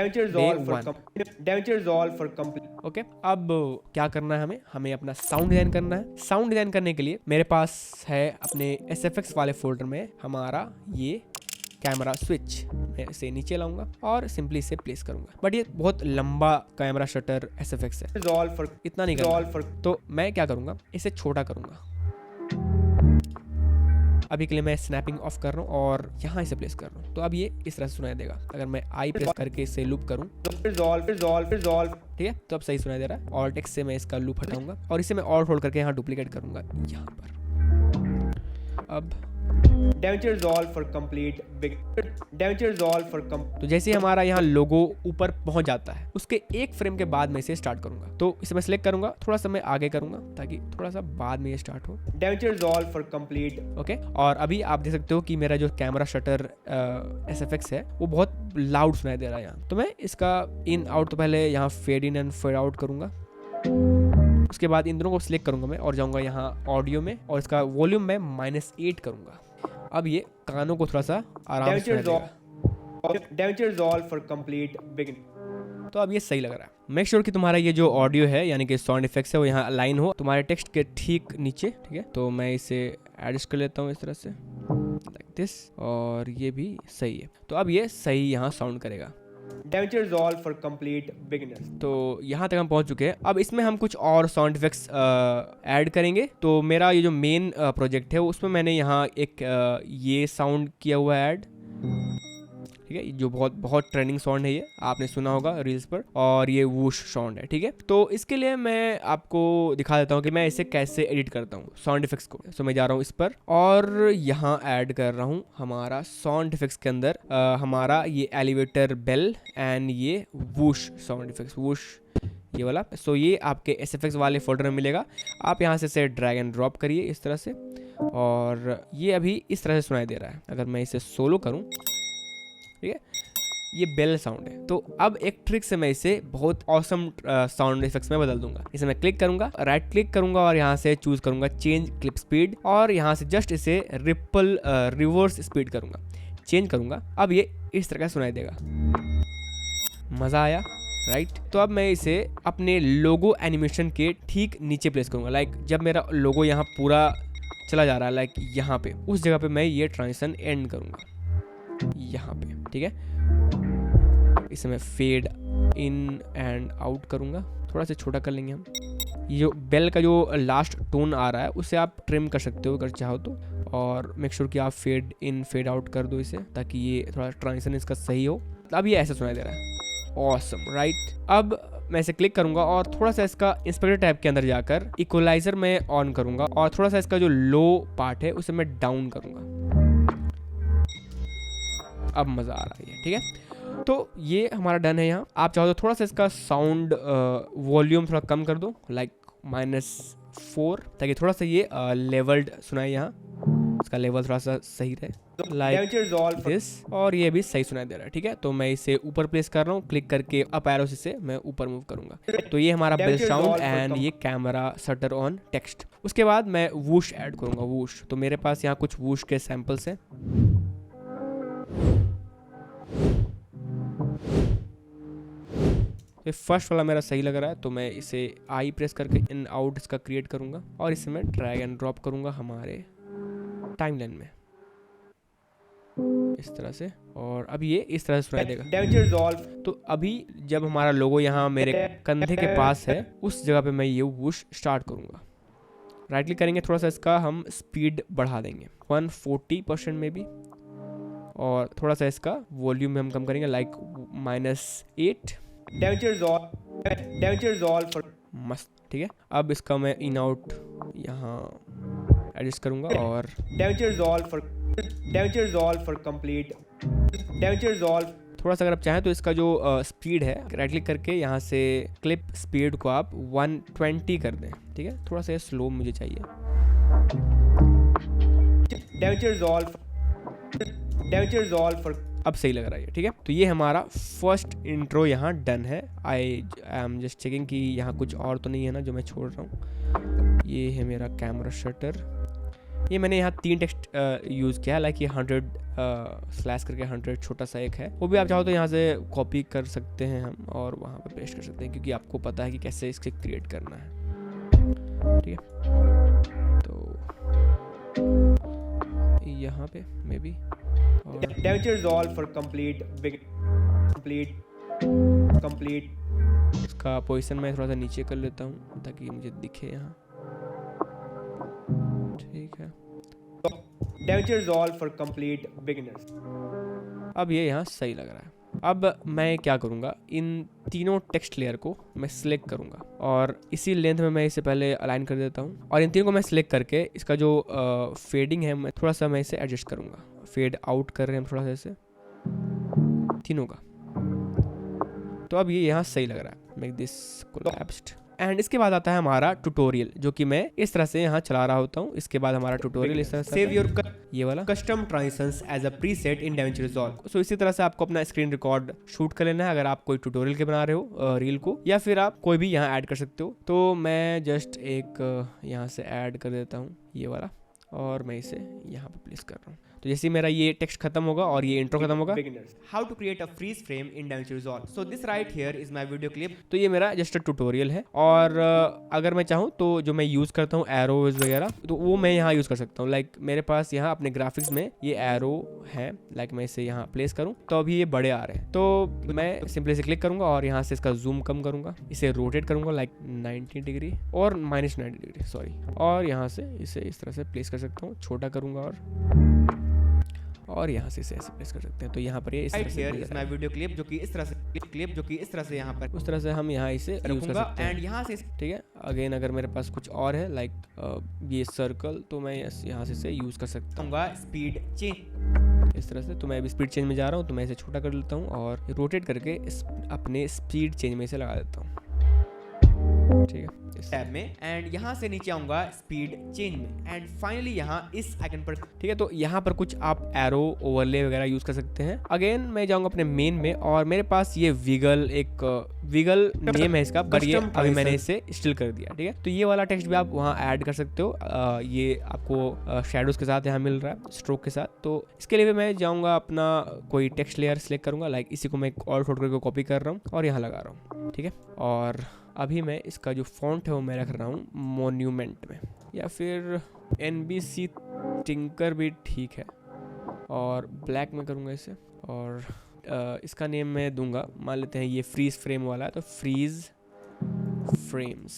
ओके। अब क्या करना है, हमें अपना साउंड डिजाइन करना है। साउंड डिजाइन करने के लिए मेरे पास है अपने SFX वाले फोल्डर में हमारा ये कैमरा स्विच। मैं इसे नीचे लाऊंगा और सिंपली इसे प्लेस करूंगा। बट ये बहुत लंबा कैमरा शटर SFX है, इतना नहीं करना। तो मैं क्या करूंगा, इसे छोटा करूंगा। अभी के लिए मैं स्नैपिंग ऑफ कर रहा हूँ और यहाँ इसे प्लेस कर रहा हूँ। तो अब ये इस तरह से सुनाई देगा। अगर मैं आई प्रेस करके इसे लूप करूँ, ठीक है, तो अब सही सुनाई दे रहा है। ऑल्ट एक्स से मैं इसका लूप हटाऊंगा और इसे मैं ऑल्ट होल्ड करके यहाँ डुप्लीकेट करूंगा यहाँ पर। अब तो जैसे हमारा यहाँ लोगो ऊपर पहुंच जाता है, उसके 1 फ्रेम के बाद मैं इसे स्टार्ट करूंगा। तो इसे मैं सिलेक्ट करूंगा, थोड़ा सा मैं आगे करूंगा ताकि थोड़ा सा बाद में ये स्टार्ट हो। ओके, और अभी आप देख सकते हो कि मेरा जो कैमरा शटर SFX है वो बहुत लाउड सुनाई दे रहा है यहाँ। तो मैं इसका इन आउट तो पहले यहाँ fade in and fade out करूंगा। उसके बाद इन दोनों को सिलेक्ट करूंगा मैं और जाऊंगा यहाँ ऑडियो में और इसका वॉल्यूम मैं -8 करूंगा। अब ये कानों को थोड़ा सा आराम से तो अब ये सही लग रहा है। मेक श्योर कि तुम्हारा ये जो ऑडियो है यानी कि साउंड इफेक्ट्स है वो यहाँ अलाइन हो तुम्हारे टेक्स्ट के ठीक नीचे, ठीक है। तो मैं इसे एडजस्ट कर लेता हूँ इस तरह से लाइक दिस, और ये भी सही है। तो अब ये सही यहाँ साउंड करेगा। तो यहाँ तक हम पहुँच चुके हैं। अब इसमें हम कुछ और साउंड इफेक्ट्स ऐड करेंगे। तो मेरा ये जो मेन प्रोजेक्ट है उसमें मैंने यहाँ एक ये साउंड किया हुआ है ऐड, ठीक है, जो बहुत ट्रेंडिंग साउंड है, ये आपने सुना होगा रील्स पर, और ये वूश साउंड है, ठीक है। तो इसके लिए मैं आपको दिखा देता हूँ कि मैं इसे कैसे एडिट करता हूँ साउंड इफेक्ट्स को। तो मैं जा रहा हूँ इस पर और यहाँ ऐड कर रहा हूँ हमारा साउंड इफेक्ट्स के अंदर हमारा ये एलिवेटर बेल एंड ये वूश साउंड इफेक्ट्स, वूश ये वाला। सो ये आपके SFX वाले फोल्डर में मिलेगा। आप यहाँ से इसे ड्रैग एंड ड्रॉप करिए इस तरह से, और ये अभी इस तरह से सुनाई दे रहा है। अगर मैं इसे सोलो करूँ, ठीक है, ये बेल साउंड है। तो अब एक ट्रिक से मैं इसे बहुत ऑसम साउंड इफेक्ट्स में बदल दूंगा। इसे मैं क्लिक करूंगा, राइट क्लिक करूंगा और यहाँ से चूज करूंगा चेंज क्लिप स्पीड, और यहाँ से जस्ट इसे रिपल रिवर्स स्पीड करूंगा, चेंज करूंगा। अब ये इस तरह का सुनाई देगा। मजा आया, राइट। तो अब मैं इसे अपने लोगो एनिमेशन के ठीक नीचे प्लेस करूंगा। लाइक जब मेरा लोगो यहाँ पूरा चला जा रहा है, लाइक यहाँ पे, उस जगह पे मैं ये ट्रांजिशन एंड करूंगा यहाँ पे, ठीक है। इसे मैं फेड इन एंड आउट करूंगा, थोड़ा सा छोटा कर लेंगे हम। ये जो बेल का जो लास्ट टोन आ रहा है उसे आप ट्रिम कर सकते हो अगर चाहो तो, और मेक श्योर कि आप फेड इन फेड आउट कर दो इसे, ताकि ये थोड़ा ट्रांजिशन इसका सही हो। अब ये ऐसा सुनाई दे रहा है, ऑसम, राइट। अब मैं इसे क्लिक करूंगा और थोड़ा सा इसका इंस्पेक्टर टैब के अंदर जाकर इक्वलाइजर में ऑन करूंगा और थोड़ा सा इसका जो लो पार्ट है उसे मैं डाउन करूंगा। अब मजा आ रहा है, ठीक है। तो ये हमारा डन है। यहाँ आप चाहो तो थोड़ा सा इसका साउंड वॉल्यूम थोड़ा कम कर दो, लाइक -4, ताकि थोड़ा सा ये लेवल्ड सुनाए, यहाँ इसका लेवल थोड़ा सा सही रहे, लाइक दिस, और ये भी सही सुनाई दे रहा है, ठीक है। तो मैं इसे ऊपर प्लेस कर रहा हूँ, क्लिक करके अप एरो से मैं ऊपर मूव करूंगा। तो ये हमारा बेल साउंड एंड ये कैमरा शटर ऑन टेक्स्ट। उसके बाद मैं वूश ऐड करूंगा, वूश। तो मेरे पास यहाँ कुछ वूश के सैंपल्स हैं। तो फर्स्ट वाला मेरा सही लग रहा है, तो मैं इसे आई प्रेस करके इन आउट इसका क्रिएट करूंगा और इसे मैं ड्रैग एंड ड्रॉप करूंगा हमारे टाइमलाइन में इस तरह से, और अब ये इस तरह से सुनाई देगा। तो अभी जब हमारा लोगो यहाँ मेरे कंधे के पास है, उस जगह पे मैं ये वूश स्टार्ट करूंगा, राइट क्लिक करेंगे, थोड़ा सा इसका हम स्पीड बढ़ा देंगे 140% में भी, और थोड़ा सा इसका वॉल्यूम में हम कम करेंगे लाइक -8। मस्त, ठीक है। अब इसका मैं इन आउट यहाँ एडजस्ट करूँगा और थोड़ा सा अगर आप चाहें तो इसका जो स्पीड है, राइट क्लिक करके यहाँ से क्लिप स्पीड को आप 120 कर दें, ठीक है। थोड़ा सा स्लो मुझे चाहिए। अब सही लग रहा है, ठीक है। तो ये हमारा फर्स्ट इंट्रो यहाँ डन है। आई एम जस्ट चेकिंग कि यहाँ कुछ और तो नहीं है ना जो मैं छोड़ रहा हूँ। ये है मेरा कैमरा शटर। ये मैंने यहाँ 3 टेक्स्ट यूज़ किया, लाइक ये 100 स्लैश करके 100 छोटा सा एक है, वो भी आप चाहो तो यहाँ से कॉपी कर सकते हैं हम और वहाँ पे पेस्ट कर सकते हैं, क्योंकि आपको पता है कि कैसे इसके क्रिएट करना है, ठीक है। तो यहाँ पे मे बी इसका पोजीशन मैं थोड़ा सा नीचे कर लेता हूँ ताकि मुझे दिखे यहाँ, ठीक है। अब ये यहाँ सही लग रहा है। अब मैं क्या करूँगा, इन तीनों टेक्स्ट लेयर को मैं सिलेक्ट करूँगा और इसी लेंथ में मैं इसे पहले अलाइन कर देता हूँ, और इन तीनों को मैं सिलेक्ट करके इसका जो फेडिंग है मैं थोड़ा सा मैं इसे एडजस्ट करूँगा। फेड आउट कर रहे हैं हम थोड़ा सा इसे तीनों का। तो अब ये यहाँ सही लग रहा है। Make this collapsed. एंड इसके बाद आता है हमारा ट्यूटोरियल, जो कि मैं इस तरह से यहाँ चला रहा होता हूँ। इसके बाद हमारा ट्यूटोरियल इस तरह से सेव योर ये वाला custom transitions as a preset in DaVinci Resolve। So इसी तरह से आपको अपना स्क्रीन रिकॉर्ड शूट कर लेना है अगर आप कोई ट्यूटोरियल के बना रहे हो रील को, या फिर आप कोई भी यहाँ ऐड कर सकते हो। तो मैं जस्ट एक यहाँ से ऐड कर देता हूँ ये वाला, और मैं इसे यहाँ पे प्लेस कर रहा हूँ। तो जैसे मेरा ये टेक्स्ट खत्म होगा और ये इंट्रो खत्म होगा। How to create a freeze frame in DaVinci Resolve। So this right here is my video clip. तो ये मेरा जस्ट ट्यूटोरियल है, और अगर मैं चाहूँ तो जो मैं यूज़ करता हूँ एरोज वगैरह, तो वो मैं यहाँ यूज़ कर सकता हूँ। लाइक मेरे पास यहाँ अपने ग्राफिक्स में ये एरो है, लाइक मैं इसे यहाँ प्लेस करूँ तो अभी ये बड़े आ रहे हैं। तो मैं सिंपली से क्लिक करूँगा और यहाँ से इसका जूम कम करूँगा, इसे रोटेट करूँगा लाइक 90 डिग्री और -90 डिग्री सॉरी, और यहाँ से इसे इस तरह से प्लेस कर सकता हूँ, छोटा करूँगा और यहाँ से इसे ऐसे प्लेस कर सकते हैं। तो यहाँ पर ये इस तरह से इस वीडियो क्लिप जो कि इस तरह से यहाँ पर उस तरह से हम यहाँ इसे यूज कर सकते हैं। एंड यहाँ से ठीक है, अगेन अगर मेरे पास कुछ और है लाइक ये सर्कल, तो मैं यहाँ से इसे यूज कर सकता हूँ। स्पीड चेंज इस तरह से, तो मैं अभी स्पीड चेंज में जा रहा हूँ, तो मैं इसे छोटा कर लेता हूँ और रोटेट करके अपने स्पीड चेंज में इसे लगा देता हूँ, ठीक है, इस टैब में। एंड यहाँ से नीचे आऊंगा स्पीड चेंज में, एंड फाइनली यहाँ इस आइकन पर, ठीक है। तो यहाँ पर कुछ आप एरो ओवरले वगैरह यूज कर सकते हैं। अगेन मैं जाऊंगा अपने मेन में, और मेरे पास ये विगल एक विगल नेम है इसका, पर ये अभी मैंने इसे स्टिल कर दिया, ठीक है। तो ये वाला टेक्स्ट भी आप वहाँ ऐड कर सकते हो। ये आपको शेडोज के साथ यहाँ मिल रहा है, स्ट्रोक के साथ। तो इसके लिए मैं जाऊँगा अपना कोई टेक्स्ट लेयर सिलेक्ट करूँगा, लाइक इसी को मैं और छोड़ करके कॉपी कर रहा हूँ और यहाँ लगा रहा हूँ, ठीक है। और अभी मैं इसका जो फॉन्ट है वो मैं रख रहा हूँ मोन्यूमेंट में, या फिर NBC टिंकर भी ठीक है, और ब्लैक में करूँगा इसे। और इसका नेम मैं दूंगा, मान लेते हैं ये फ्रीज फ्रेम वाला है, तो फ्रीज फ्रेम्स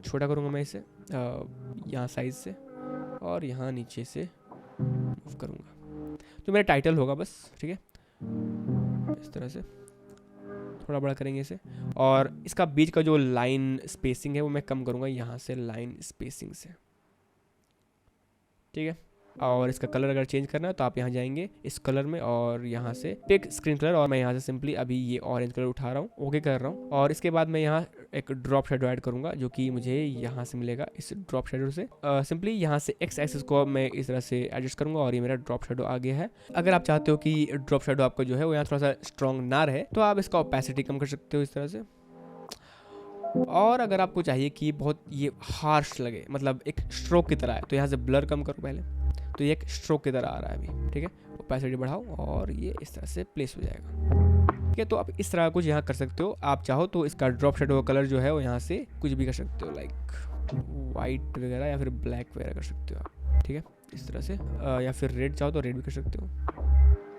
छोटा करूँगा मैं इसे यहाँ साइज से, और यहाँ नीचे से मूव करूँगा, तो मेरा टाइटल होगा बस, ठीक है। इस तरह से थोड़ा बड़ा करेंगे इसे, और इसका बीच का जो लाइन स्पेसिंग है वो मैं कम करूँगा यहाँ से लाइन स्पेसिंग से, ठीक है। और इसका कलर अगर चेंज करना है तो आप यहाँ जाएंगे इस कलर में, और यहाँ से पिक स्क्रीन कलर, और मैं यहाँ से सिंपली अभी ये ऑरेंज कलर उठा रहा हूँ, ओके कर रहा हूँ। और इसके बाद मैं यहाँ एक ड्रॉप शेडो ऐड करूँगा, जो कि मुझे यहाँ से मिलेगा इस ड्रॉप शेडो से। सिंपली यहाँ से एक्स एक्सिस को मैं इस तरह से एडजस्ट करूँगा, और ये मेरा ड्रॉप शेडो आ गया है। अगर आप चाहते हो कि ड्रॉप शेडो आपका जो है वो यहाँ थोड़ा सा स्ट्रॉन्ग ना रहे, तो आप इसका ओपेसिटी कम कर सकते हो इस तरह से। और अगर आपको चाहिए कि बहुत ये हार्श लगे, मतलब एक स्ट्रोक की तरह है, तो यहाँ से ब्लर कम करो पहले, तो ये एक स्ट्रोक की तरह आ रहा है अभी, ठीक है। ओपेसिटी बढ़ाओ और ये इस तरह से प्लेस हो जाएगा, ठीक है। तो आप इस तरह कुछ यहाँ कर सकते हो। आप चाहो तो इसका ड्रॉप शेडो कलर जो है वो यहाँ से कुछ भी कर सकते हो, लाइक वाइट वगैरह या फिर ब्लैक वगैरह कर सकते हो आप, ठीक है, इस तरह से। या फिर रेड चाहो तो रेड भी कर सकते हो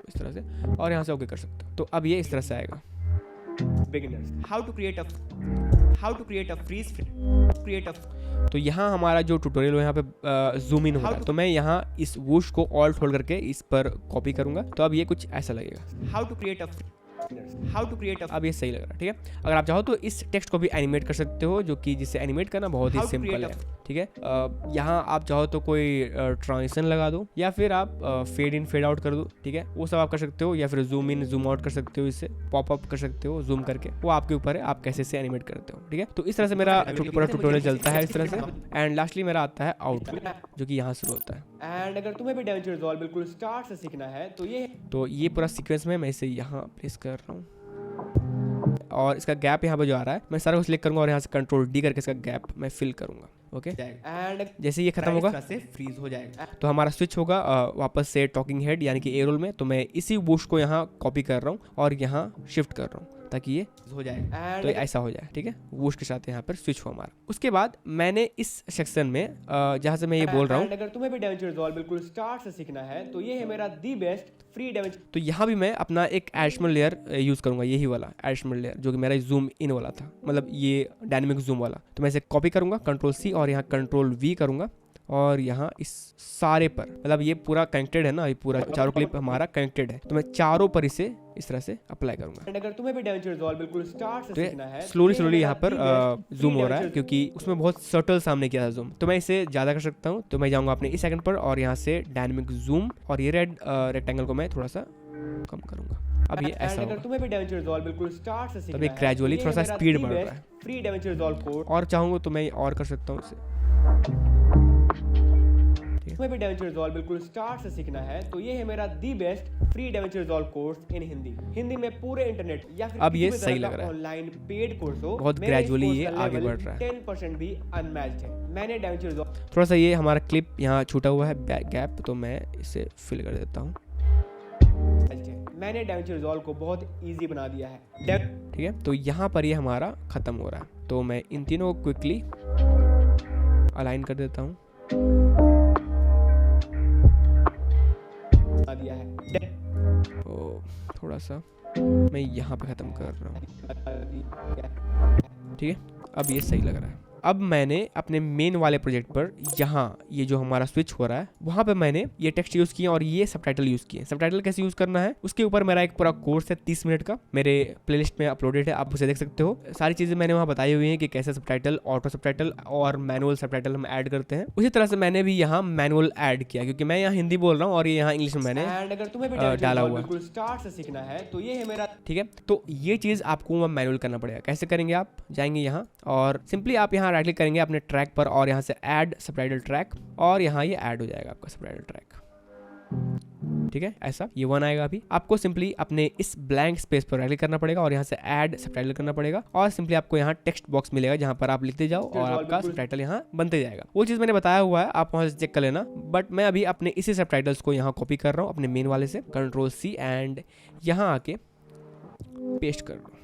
इस तरह से, और यहाँ से ओके कर सकते हो। तो अब ये इस तरह से आएगा। Beginners, how to create a तो यहाँ हमारा जो ट्यूटोरियल है यहाँ पे जूम इन हो रहा है, तो मैं यहाँ इस वूश को ऑल्ट होल्ड करके इस पर कॉपी करूंगा, तो अब ये कुछ ऐसा लगेगा। हाउ टू क्रिएट अब ये सही लग रहा है, ठीक है। अगर आप चाहो तो इस टेक्स्ट को भी एनिमेट कर सकते हो, जो कि जिसे एनिमेट करना बहुत ही सिंपल है, ठीक है। यहाँ आप चाहो तो कोई ट्रांजिशन लगा दो, या फिर आप फेड इन फेड आउट कर दो, ठीक है, वो सब आप कर सकते हो, या फिर जूम इन जूम आउट कर सकते हो, इससे पॉप अप कर सकते हो जूम करके, वो आपके ऊपर है, आप कैसे से एनिमेट करते हो, ठीक है। तो इस तरह से मेरा पूरा ट्यूटोरियल चलता है इस तरह से, एंड लास्टली मेरा आता है आउटपुट, जो कि यहाँ शुरू होता है। एंड अगर तुम्हें भी DaVinci Resolve बिल्कुल स्टार्ट से सीखना है तो ये पूरा सीक्वेंस में मैं इसे यहाँ प्रेस कर रहा हूँ, और इसका गैप यहाँ पे जो आ रहा है, मैं सारा को सिलेक्ट करूंगा और यहाँ से कंट्रोल डी करके इसका गैप मैं फिल करूंगा, ओके। एंड जैसे ये खत्म होगा से फ्रीज हो जाएगा, तो हमारा स्विच होगा वापस से टॉकिंग हेड यानी कि ए रोल में। तो मैं इसी बूश को यहाँ कॉपी कर रहा हूँ और यहाँ शिफ्ट कर रहा हूँ ताकि ये हो जाए, तो ऐसा हो जाए, ठीक है। वूश के साथ यहाँ पर स्विच हो हमारा। उसके बाद मैंने इस सेक्शन में जहाँ से मैं ये बोल रहा हूँ, अगर तुम्हें भी DaVinci Resolve बिल्कुल स्टार्ट से सीखना है तो ये है मेरा दी बेस्ट फ्री DaVinci। तो यहाँ भी मैं अपना एक एडिशनल लेयर यूज करूंगा, यही वाला एडिशनल लेयर जो कि मेरा जूम इन वाला था, मतलब ये डायनेमिक जूम वाला। तो मैं इसे कॉपी करूंगा, कंट्रोल सी और यहाँ कंट्रोल वी करूंगा, और यहाँ इस सारे पर, मतलब ये पूरा कनेक्टेड है ना, ये पूरा चारों क्लिप हमारा कनेक्टेड है, तो मैं चारों पर इसे इस तरह से अप्लाई करूंगा। अगर तुम्हें भी DaVinci Resolve बिल्कुल स्टार्ट से सीखना है, स्लोली यहाँ पर जूम हो रहा है, क्योंकि उसमें बहुत सटल सामने किया था जूम, तो मैं इसे ज्यादा कर सकता हूँ। तो मैं जाऊंगा अपने इस सेकंड पर और यहाँ से डायनेमिक जूम, और ये रेक्टेंगल को मैं थोड़ा सा कम करूंगा। अब ये ऐसा होगा, तुम्हें भी DaVinci Resolve बिल्कुल स्टार्ट से सीखना है, ग्रेजुअली थोड़ा सा स्पीड बढ़ रहा है। फ्री DaVinci Resolve कोड और चाहूंगा तो मैं और कर सकता हूँ इसे। तुम्हें भी DaVinci Resolve बिल्कुल स्टार्ट से सीखना है तो ये है मेरा the best free DaVinci Resolve course in Hindi में पूरे इंटरनेट या फिर अब ये सही लग रहा है, ऑनलाइन पेड कोर्स हो, बहुत ग्रेजुअली ये आगे बढ़ रहा है, 10% भी अनमैच्ड है। मैंने DaVinci Resolve थोड़ा सा ये हमारा क्लिप यहाँ छूटा हुआ है गैप, तो मैं इसे फिल कर देता हूँ। मैंने DaVinci Resolve को बहुत इजी बना दिया है, ठीक है। तो यहाँ पर ये हमारा खत्म हो रहा है, तो मैं इन तीनों को क्विकली अलाइन कर देता हूँ। दिया है थोड़ा सा मैं यहाँ पे खत्म कर रहा हूँ, ठीक है। अब ये सही लग रहा है। अब मैंने अपने मेन वाले प्रोजेक्ट पर यहाँ ये जो हमारा स्विच हो रहा है वहाँ पे मैंने ये टेक्स्ट यूज किया और ये सबटाइटल यूज किए। सबटाइटल कैसे यूज करना है उसके ऊपर मेरा एक पूरा कोर्स है 30 मिनट का, मेरे प्लेलिस्ट में अपलोडेड है, आप उसे देख सकते हो। सारी चीजें मैंने वहाँ बताई हुई हैं कि कैसे सबटाइटल, ऑटो सबटाइटल और मैनुअल सबटाइटल हम ऐड करते हैं। उसी तरह से मैंने भी यहाँ मैनुअल ऐड किया क्योंकि मैं यहाँ हिंदी बोल रहा हूँ और ये यहाँ इंग्लिश में मैंने डाला हुआ है। स्टार्ट से सीखना है तो ये है मेरा, ठीक है। तो ये चीज आपको मैनुअल करना पड़ेगा। कैसे करेंगे, आप जाएंगे यहाँ और सिंपली आप यहाँ राइट क्लिक करेंगे अपने ट्रैक पर और यहाँ से ऐड सबटाइटल ट्रैक, और यहाँ ये ऐड हो जाएगा आपका सबटाइटल ट्रैक, ठीक है। ऐसा ये वन आएगा। अभी आपको सिंपली अपने इस ब्लैंक स्पेस पर राइट क्लिक करना पड़ेगा और यहाँ से ऐड सबटाइटल करना पड़ेगा, और सिंपली आपको यहाँ टेक्स्ट बॉक्स मिलेगा जहाँ पर आप लिखते जाओ और आपका सबटाइटल यहाँ बनते जाएगा। वो चीज मैंने बताया हुआ है, आप वहाँ से चेक कर लेना। बट मैं अभी अपने इसी सबटाइटल्स को यहाँ कॉपी कर रहा हूँ अपने मेन वाले से, कंट्रोल सी एंड यहाँ आके पेस्ट कर रहा हूँ।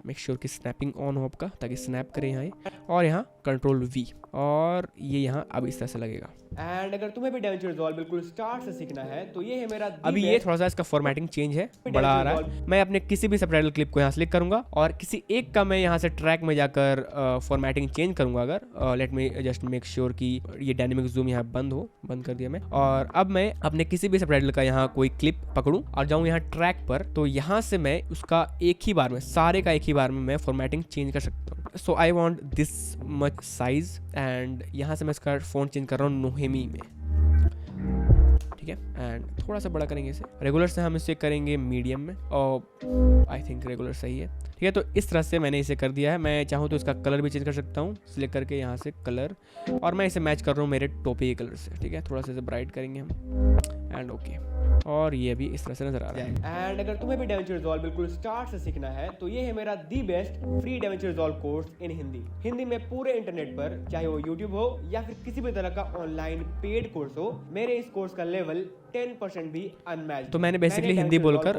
मेक श्योर कि स्नैपिंग ऑन हो आपका, ताकि स्नैप करे यहाँ, और यहाँ कंट्रोल वी, और ये यहाँ अब इस तरह से लगेगा। एंड अगर तुम्हें भी DaVinci Resolve बिल्कुल स्टार्ट से सीखना है तो ये है मेरा, अभी ये थोड़ा सा इसका फॉर्मेटिंग चेंज है, बड़ा आ रहा है। मैं अपने किसी भी सबटाइटल क्लिप को यहाँ सिलेक्ट करूंगा और किसी एक का मैं यहाँ से ट्रैक में जाकर फॉर्मेटिंग चेंज करूंगा। अगर let me just make sure कि ये डायनेमिक जूम यहाँ बंद कर दिया मैं, और अब मैं अपने किसी भी सबटाइटल का यहाँ कोई क्लिप पकड़ूं और जाऊँ यहाँ ट्रैक पर, तो यहाँ से मैं उसका एक ही बार में, सारे का एक ही बार में मैं फॉर्मेटिंग चेंज कर सकता हूँ। So I want this much size, and यहाँ से मैं इसका फोन चेंज कर रहा हूँ नोहेमी में, ठीक है। एंड थोड़ा सा बड़ा करेंगे इसे, रेगुलर से हम इसे करेंगे मीडियम में, और आई थिंक रेगुलर सही है, ठीक है। तो इस तरह से मैंने इसे कर दिया है। मैं चाहूँ तो इसका कलर भी चेंज कर सकता हूँ, सिलेक्ट करके यहाँ से कलर, और मैं इसे मैच कर रहा हूँ मेरे टोपी के कलर से, ठीक है। थोड़ा सा इसे ब्राइट करेंगे हम, एंड ओके, और ये भी इस तरह से नजर आ रहा है। एंड अगर तुम्हें भी DaVinci Resolve बिल्कुल स्टार्ट से सीखना है तो ये है मेरा the best free DaVinci Resolve course in Hindi में पूरे इंटरनेट पर, चाहे वो यूट्यूब हो या फिर किसी भी तरह का ऑनलाइन पेड कोर्स हो। मेरे इस कोर्स का लेवल 10% भी अनमैच्ड। तो मैंने बेसिकली हिंदी बोलकर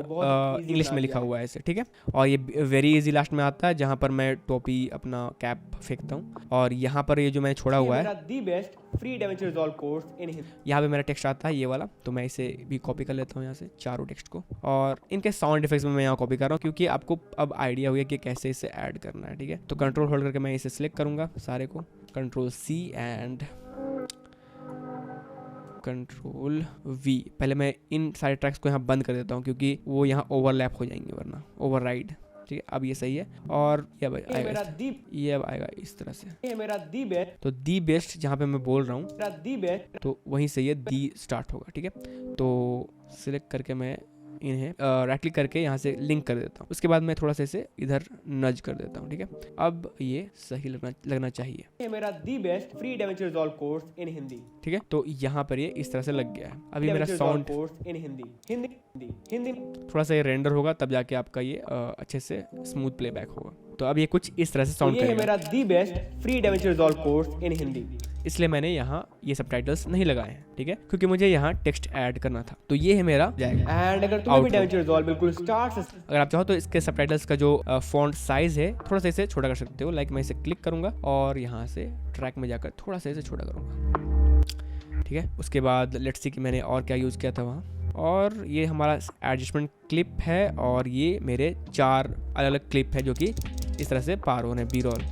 इंग्लिश में लिखा हुआ है इसे, ठीक है। और ये वेरी इजी लास्ट में आता है जहाँ पर मैं टोपी अपना कैप फेंकता हूँ, और यहाँ पर ये जो मैंने छोड़ा हुआ है the best free DaVinci Resolve course in Hindi, यहाँ पे मेरा टेक्स्ट आता है ये वाला, तो मैं इसे भी कॉपी कर लेता हूँ यहाँ से चारों टेक्स्ट को, और इनके साउंड इफेक्ट्स में मैं यहाँ कॉपी कर रहा हूँ क्योंकि आपको अब आइडिया हुआ कि कैसे इसे ऐड करना है, ठीक है। तो कंट्रोल होल्ड करके मैं इसे सिलेक्ट करूंगा सारे को, control C and control V. पहले मैं इन सारे ट्रैक्स को यहाँ बंद कर देता हूँ क्योंकि वो यहाँ ओवरलैप हो जाएंगे वरना ओवरराइड। ठीक है, अब ये सही है और ये अब आएगा, ये अब आएगा इस तरह से। ये मेरा दी बेस्ट, तो दी बेस्ट जहाँ पे मैं बोल रहा हूँ दी बेस्ट, तो वहीं से ये दी स्टार्ट होगा। ठीक है, तो सिलेक्ट करके मैं इन्हें राइट क्लिक करके यहाँ से लिंक कर देता हूँ। उसके बाद मैं थोड़ा सा इसे इधर नज कर देता हूँ। ठीक है, अब ये सही लगना चाहिए। ये मेरा the best free debenture resolve course in Hindi. ठीक है, तो यहाँ पर ये इस तरह से लग गया है। अभी मेरा sound course in Hindi Hindi थोड़ा सा ये रेंडर होगा तब जाके आपका ये अच्छे से स्मूथ प्लेबैक होगा। तो अब ये कुछ इस तरह से साउंड करेगा। ये मेरा the best free debenture resolve course in Hindi. इसलिए मैंने यहाँ ये सबटाइटल्स नहीं लगाए हैं। ठीक है, क्योंकि मुझे यहाँ टेक्स्ट ऐड करना था। तो ये है मेरा एंड अगर तुम्हें भी डेवेंचर रिजॉल्व बिल्कुल स्टार्ट, अगर आप चाहो तो इसके सबटाइटल्स का जो फॉन्ट साइज है थोड़ा सा इसे छोटा कर सकते हो। लाइक मैं इसे क्लिक करूंगा और यहाँ से ट्रैक में जाकर थोड़ा सा इसे छोटा करूंगा। ठीक है, उसके बाद लेट्स सी कि मैंने और क्या यूज़ किया था वहाँ। और ये हमारा एडजस्टमेंट क्लिप है और ये मेरे 4 अलग अलग क्लिप है जो कि इस तरह से पार हो रहे हैं, बी रोल।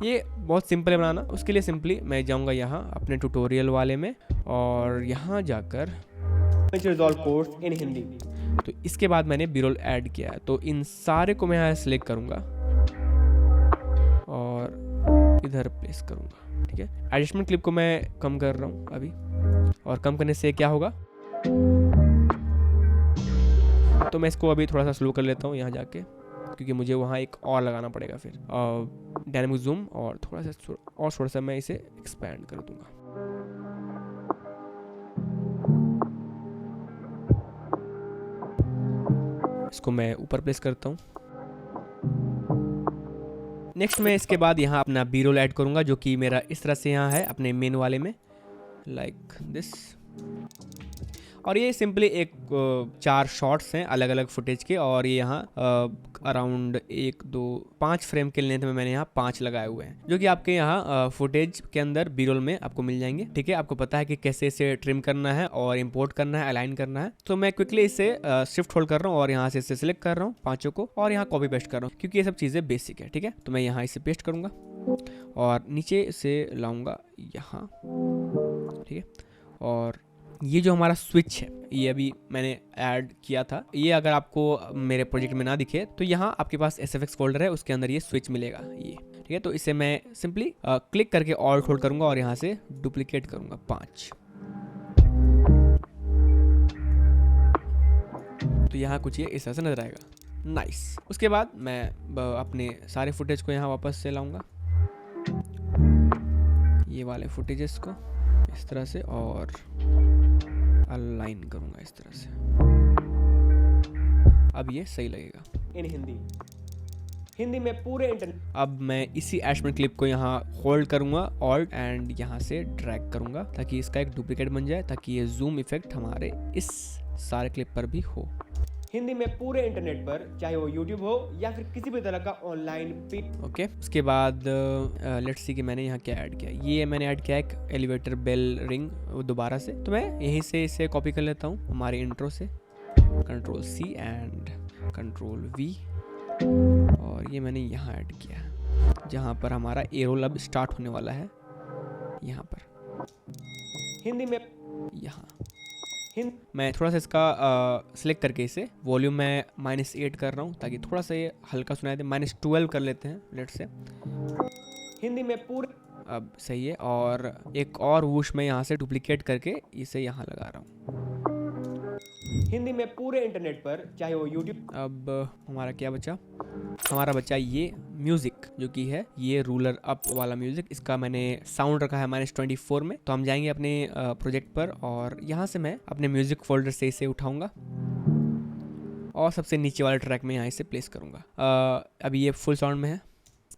ये बहुत सिंपल है बनाना। उसके लिए सिंपली मैं जाऊंगा यहाँ अपने ट्यूटोरियल वाले में और यहाँ जाकर कोर्स इन हिंदी, तो इसके बाद मैंने बी रोल ऐड किया है। तो इन सारे को मैं यहाँ सेलेक्ट करूँगा और इधर प्लेस करूँगा। ठीक है, एडजस्टमेंट क्लिप को मैं कम कर रहा हूँ अभी, और कम करने से क्या होगा, तो मैं इसको अभी थोड़ा सा स्लो कर लेता हूँ यहाँ जाके, क्योंकि मुझे वहाँ एक और लगाना पड़ेगा फिर डायनामिक जूम, और थोड़ा सा मैं इसे एक्सपैंड कर दूंगा। इसको मैं ऊपर प्लेस करता हूँ। नेक्स्ट मैं इसके बाद यहाँ अपना बी रोल ऐड करूँगा जो कि मेरा इस तरह से यहाँ है अपने मेन वाले में, लाइक दिस। और ये सिंपली एक 4 शॉट्स हैं अलग अलग फुटेज के, और ये यहाँ अराउंड 1 2 5 फ्रेम के लेंथ में मैंने यहाँ 5 लगाए हुए हैं, जो कि आपके यहाँ फुटेज के अंदर बी रोल में आपको मिल जाएंगे। ठीक है, आपको पता है कि कैसे इसे ट्रिम करना है और इंपोर्ट करना है, अलाइन करना है। तो मैं क्विकली इसे शिफ्ट होल्ड कर रहा हूँ और यहाँ से इसे सिलेक्ट कर रहा हूँ 5 को, और यहाँ कॉपी पेस्ट कर रहा हूँ क्योंकि ये सब चीज़ें बेसिक है। ठीक है, तो मैं यहाँ इसे पेस्ट करूँगा और नीचे इसे लाऊंगा यहाँ। ठीक है, और ये जो हमारा स्विच है ये अभी मैंने ऐड किया था। ये अगर आपको मेरे प्रोजेक्ट में ना दिखे तो यहाँ आपके पास SFX फोल्डर है, उसके अंदर ये स्विच मिलेगा ये। ठीक है, तो इसे मैं सिंपली क्लिक करके ऑल्ट होल्ड करूँगा और यहाँ से डुप्लीकेट करूँगा 5। तो यहाँ कुछ ये इस तरह से नजर आएगा। नाइस। उसके बाद मैं अपने सारे फुटेज को यहाँ वापस से लाऊंगा, ये वाले फुटेजेस को इस तरह से, और अलाइन करूंगा इस तरह से। अब ये सही लगेगा इन हिंदी में पूरे इंटरनेट। अब मैं इसी एडजस्टमेंट क्लिप को यहाँ होल्ड करूंगा ऑल्ट एंड यहाँ से ड्रैग करूंगा ताकि इसका एक डुप्लीकेट बन जाए, ताकि ये जूम इफेक्ट हमारे इस सारे क्लिप पर भी हो। हिंदी में पूरे इंटरनेट पर, चाहे वो यूट्यूब हो या फिर किसी भी तरह का ऑनलाइन पिक। ओके, उसके बाद लेट्स सी कि मैंने यहाँ क्या ऐड किया। ये मैंने ऐड किया एक एलिवेटर बेल रिंग दोबारा से, तो मैं यहीं से इसे कॉपी कर लेता हूँ हमारे इंट्रो से, control C and control V, और ये मैंने यहाँ ऐड किया जहाँ पर हमारा एरो अब स्टार्ट होने वाला है, यहाँ पर हिंदी में। यहाँ मैं थोड़ा सा इसका सिलेक्ट करके इसे वॉल्यूम में -8 कर रहा हूँ ताकि थोड़ा सा ये हल्का सुनाई दे। -12 कर लेते हैं लेट से। हिंदी में पूरे अब सही है, और एक और वूश में यहाँ से डुप्लीकेट करके इसे यहाँ लगा रहा हूँ। हिंदी में पूरे इंटरनेट पर, चाहे वो यूट्यूब। अब हमारा क्या बचा, हमारा बचा ये म्यूजिक जो कि है ये रूलर अप वाला म्यूजिक। इसका मैंने साउंड रखा है -24 में। तो हम जाएंगे अपने प्रोजेक्ट पर और यहाँ से मैं अपने म्यूजिक फोल्डर से इसे उठाऊंगा और सबसे नीचे वाले ट्रैक में यहाँ इसे प्लेस करूंगा। अभी ये फुल साउंड में है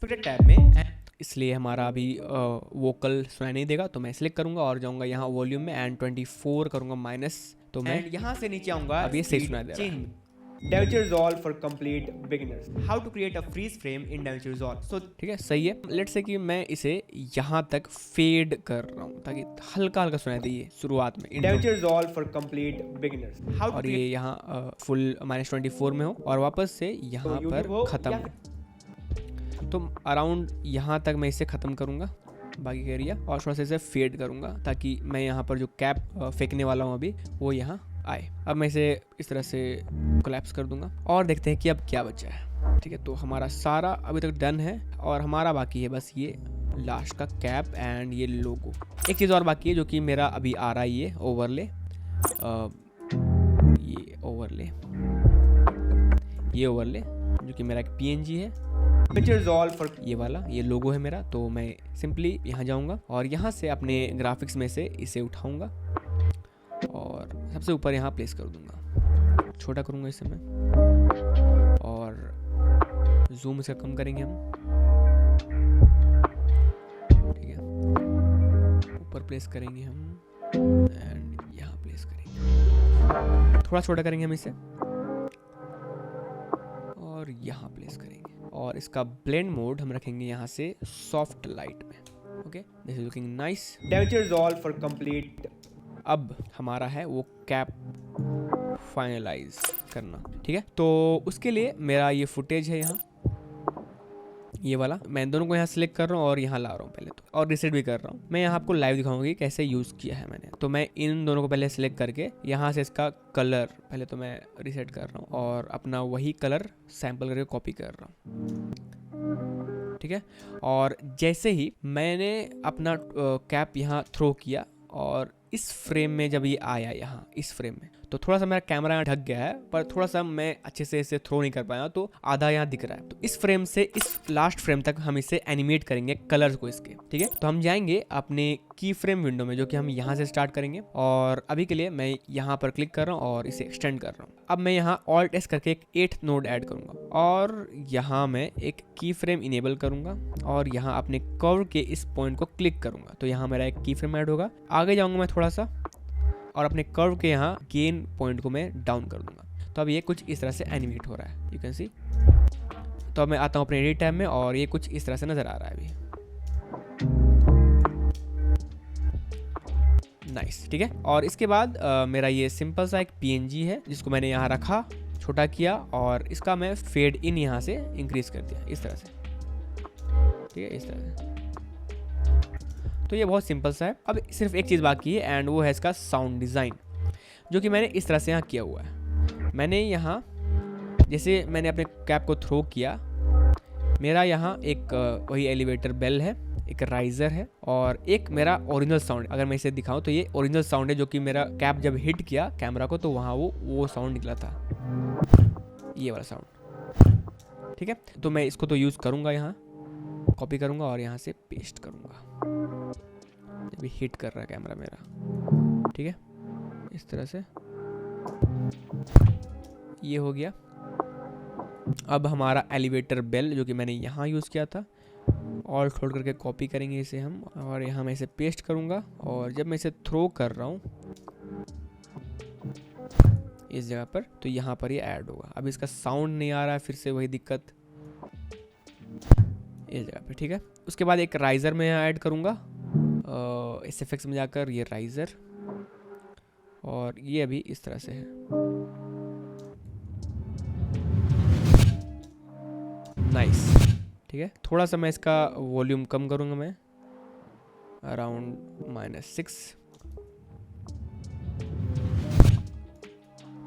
टैब में, इसलिए हमारा अभी वोकल सुनाई नहीं देगा। तो मैं सिलेक्ट करूंगा और जाऊंगा यहाँ वॉल्यूम में एंड 24 करूंगा माइनस, तो मैं यहाँ से नीचे आऊंगा। अब ये सही सुनाई दे रहा है। DaVinci Resolve for complete beginners. How to create a freeze frame in DaVinci Resolve. So ठीक है, सही है। लेट्स से कि मैं इसे यहाँ तक फेड कर रहा हूँ ताकि हल्का हल्का सुनाई दे ये शुरुआत में। DaVinci Resolve for complete beginners. How और ये यहाँ फुल -24 में हो और वापस से यहाँ पर खत्म हो। तो अराउंड यहाँ तक मैं इसे खत्म करूँगा बाकी का एरिया, और थोड़ा सा इसे फेड करूँगा ताकि मैं यहाँ पर जो कैप फेंकने वाला हूँ अभी वो यहाँ आए। अब मैं इसे इस तरह से कोलैप्स कर दूंगा और देखते हैं कि अब क्या बचा है। ठीक है, तो हमारा सारा अभी तक डन है और हमारा बाकी है बस ये लास्ट का कैप एंड ये लोगो। एक चीज़ और बाकी है जो कि मेरा अभी आ रहा है, ये ओवरले, ये ओवरले जो कि मेरा एक PNG है, पिक्चर्स ऑल फॉर ये वाला, ये लोगो है मेरा। तो मैं सिंपली यहाँ जाऊँगा और यहाँ से अपने ग्राफिक्स में से इसे उठाऊँगा और सबसे ऊपर यहाँ प्लेस कर दूँगा। छोटा करूँगा इसे मैं और जूम इसका कम करेंगे हम। ठीक है, ऊपर प्लेस करेंगे हम एंड यहाँ प्लेस करेंगे, थोड़ा छोटा करेंगे हम इसे और यहाँ प्लेस करेंगे और इसका ब्लेंड मोड हम रखेंगे यहाँ से सॉफ्ट लाइट में। Okay, this is looking nice. Damage all for complete. अब हमारा है वो कैप फाइनलाइज करना। ठीक है, तो उसके लिए मेरा ये फुटेज है यहाँ, ये वाला मैं दोनों को यहाँ सिलेक्ट कर रहा हूँ और यहाँ ला रहा हूँ पहले तो, और रिसेट भी कर रहा हूँ। मैं यहाँ आपको लाइव दिखाऊंगा कि कैसे यूज़ किया है मैंने। तो मैं इन दोनों को पहले सिलेक्ट करके यहाँ से इसका कलर पहले तो मैं रिसेट कर रहा हूँ और अपना वही कलर सैम्पल करके कॉपी कर रहा हूँ। ठीक है, और जैसे ही मैंने अपना कैप यहाँ थ्रो किया और इस फ्रेम में जब ये आया यहाँ इस फ्रेम में, तो थोड़ा सा मेरा कैमरा यहाँ ढक गया है पर थोड़ा सा मैं अच्छे से इसे थ्रो नहीं कर पाया, तो आधा यहाँ दिख रहा है। तो इस फ्रेम से इस लास्ट फ्रेम तक हम इसे एनिमेट करेंगे कलर्स को इसके। ठीक है, तो हम जाएंगे अपने की फ्रेम विंडो में जो कि हम यहाँ से स्टार्ट करेंगे और अभी के लिए मैं यहाँ पर क्लिक कर रहा हूँ और इसे एक्सटेंड कर रहा हूँ। अब मैं यहाँ Alt S करके एक 8th नोड ऐड करूँगा और यहाँ मैं एक की फ्रेम इनेबल करूँगा और यहाँ अपने कर्व के इस पॉइंट को क्लिक करूँगा तो यहाँ मेरा एक की फ्रेम ऐड होगा। आगे जाऊँगा मैं थोड़ा सा और अपने कर्व के यहाँ गेन पॉइंट को मैं डाउन कर दूंगा। तो अब ये कुछ इस तरह से एनिमेट हो रहा है, यू कैन सी। तो अब मैं आता हूँ अपने एडिट टैब में और ये कुछ इस तरह से नज़र आ रहा है अभी। नाइस, ठीक है। और इसके बाद मेरा ये सिंपल सा एक PNG है जिसको मैंने यहाँ रखा, छोटा किया और इसका मैं फेड इन यहाँ से इंक्रीज कर दिया इस तरह से। ठीक है, इस तरह से। तो ये बहुत सिंपल सा है। अब सिर्फ एक चीज़ बाकी है एंड वो है इसका साउंड डिज़ाइन, जो कि मैंने इस तरह से यहाँ किया हुआ है। मैंने यहाँ जैसे मैंने अपने कैप को थ्रो किया, मेरा यहाँ एक वही एलिवेटर बेल है, एक राइजर है और एक मेरा ओरिजिनल साउंड। अगर मैं इसे दिखाऊं तो ये ओरिजिनल साउंड है जो कि मेरा कैप जब हिट किया कैमरा को तो वहाँ वो साउंड निकला था, ये वाला साउंड। ठीक है, तो मैं इसको तो यूज़ करूँगा, यहाँ कॉपी करूँगा और यहाँ से पेस्ट करूँगा जब भी हिट कर रहा है कैमरा मेरा। ठीक है, इस तरह से ये हो गया। अब हमारा एलिवेटर बेल जो कि मैंने यहाँ यूज़ किया था, और छोड़ करके कॉपी करेंगे इसे हम और यहाँ मैं इसे पेस्ट करूँगा और जब मैं इसे थ्रो कर रहा हूँ इस जगह पर तो यहाँ पर ये ऐड होगा। अब इसका साउंड नहीं आ रहा है, फिर से वही दिक्कत इस जगह पे। ठीक है, उसके बाद एक राइजर में यहाँ ऐड करूँगा इस इफेक्ट्स में जाकर, ये राइजर और ये अभी इस तरह से है। नाइस, ठीक है। थोड़ा सा मैं इसका वॉल्यूम कम करूँगा, मैं अराउंड -6।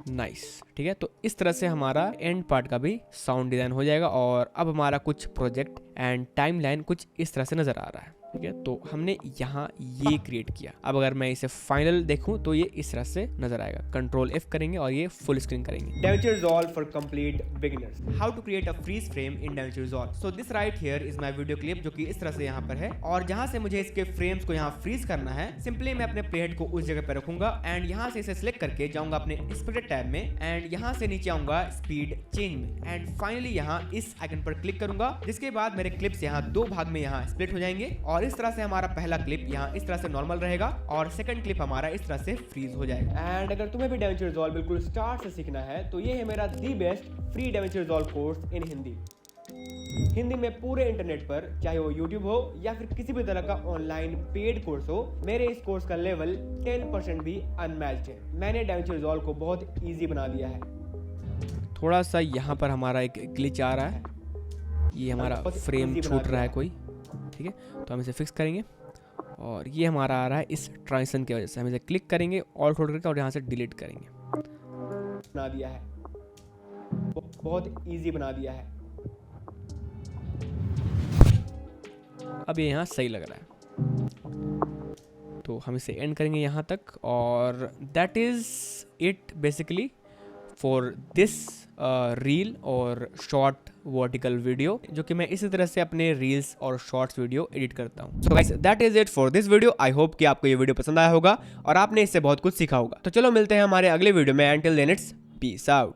नाइस, ठीक है। तो इस तरह से हमारा एंड पार्ट का भी साउंड डिज़ाइन हो जाएगा और अब हमारा कुछ प्रोजेक्ट एंड टाइमलाइन कुछ इस तरह से नज़र आ रहा है। ठीक है, तो हमने यहाँ ये क्रिएट किया। अब अगर मैं इसे फाइनल देखूं तो ये इस तरह से नजर आएगा। Ctrl F करेंगे और ये फुल स्क्रीन करेंगे। DaVinci Resolve for complete beginners. How to create a freeze frame in DaVinci Resolve. So this right here is my video clip जो कि इस तरह से यहाँ पर है और जहाँ से मुझे इसके फ्रेम्स को यहाँ फ्रीज करना है, सिंपली मैं अपने प्लेट को उस जगह पर रखूंगा एंड यहाँ से इसे सिलेक्ट करके जाऊंगा अपने स्प्लिट टैब में एंड यहाँ से नीचे आऊंगा स्पीड चेंज में एंड फाइनली यहाँ इस आइकन पर क्लिक करूंगा, जिसके बाद मेरे क्लिप्स यहाँ दो भाग में यहाँ स्प्लिट हो जाएंगे और इस तरह से हमारा पहला क्लिप यहाँ इस तरह से नॉर्मल रहेगा और सेकंड क्लिप हमारा इस तरह से फ्रीज हो जाएगा। एंड अगर तुम्हें भी DaVinci Resolve बिल्कुल स्टार्ट से सीखना है तो ये है मेरा the best free DaVinci Resolve course in Hindi में पूरे इंटरनेट पर, चाहे वो YouTube हो या फिर किसी भी तरह का ऑनलाइन पेड कोर्स हो, मेरे इस कोर्स का लेवल 10% भी अनमैच्ड है। मैंने DaVinci Resolve को बहुत ईजी बना दिया है। थोड़ा सा यहाँ पर हमारा एक ग्लिच आ रहा है, ये हमारा फ्रेम छूट रहा है कोई। ठीक है, तो हम इसे फिक्स करेंगे। और ये हमारा आ रहा है इस ट्रांजिशन की वजह से। हम इसे क्लिक करेंगे ऑल्ट होल्ड करके और यहाँ से डिलीट करेंगे। बना दिया है, बहुत इजी बना दिया है। अब ये यहाँ सही लग रहा है, तो हम इसे एंड करेंगे यहाँ तक। और that is it basically for this reel और शॉर्ट वर्टिकल वीडियो, जो कि मैं इसी तरह से अपने रील्स और शॉर्ट्स वीडियो एडिट करता हूँ। So guys that is it for this video. I hope कि आपको ये वीडियो पसंद आया होगा और आपने इससे बहुत कुछ सीखा होगा। तो चलो मिलते हैं हमारे अगले वीडियो में। Until then it's peace out.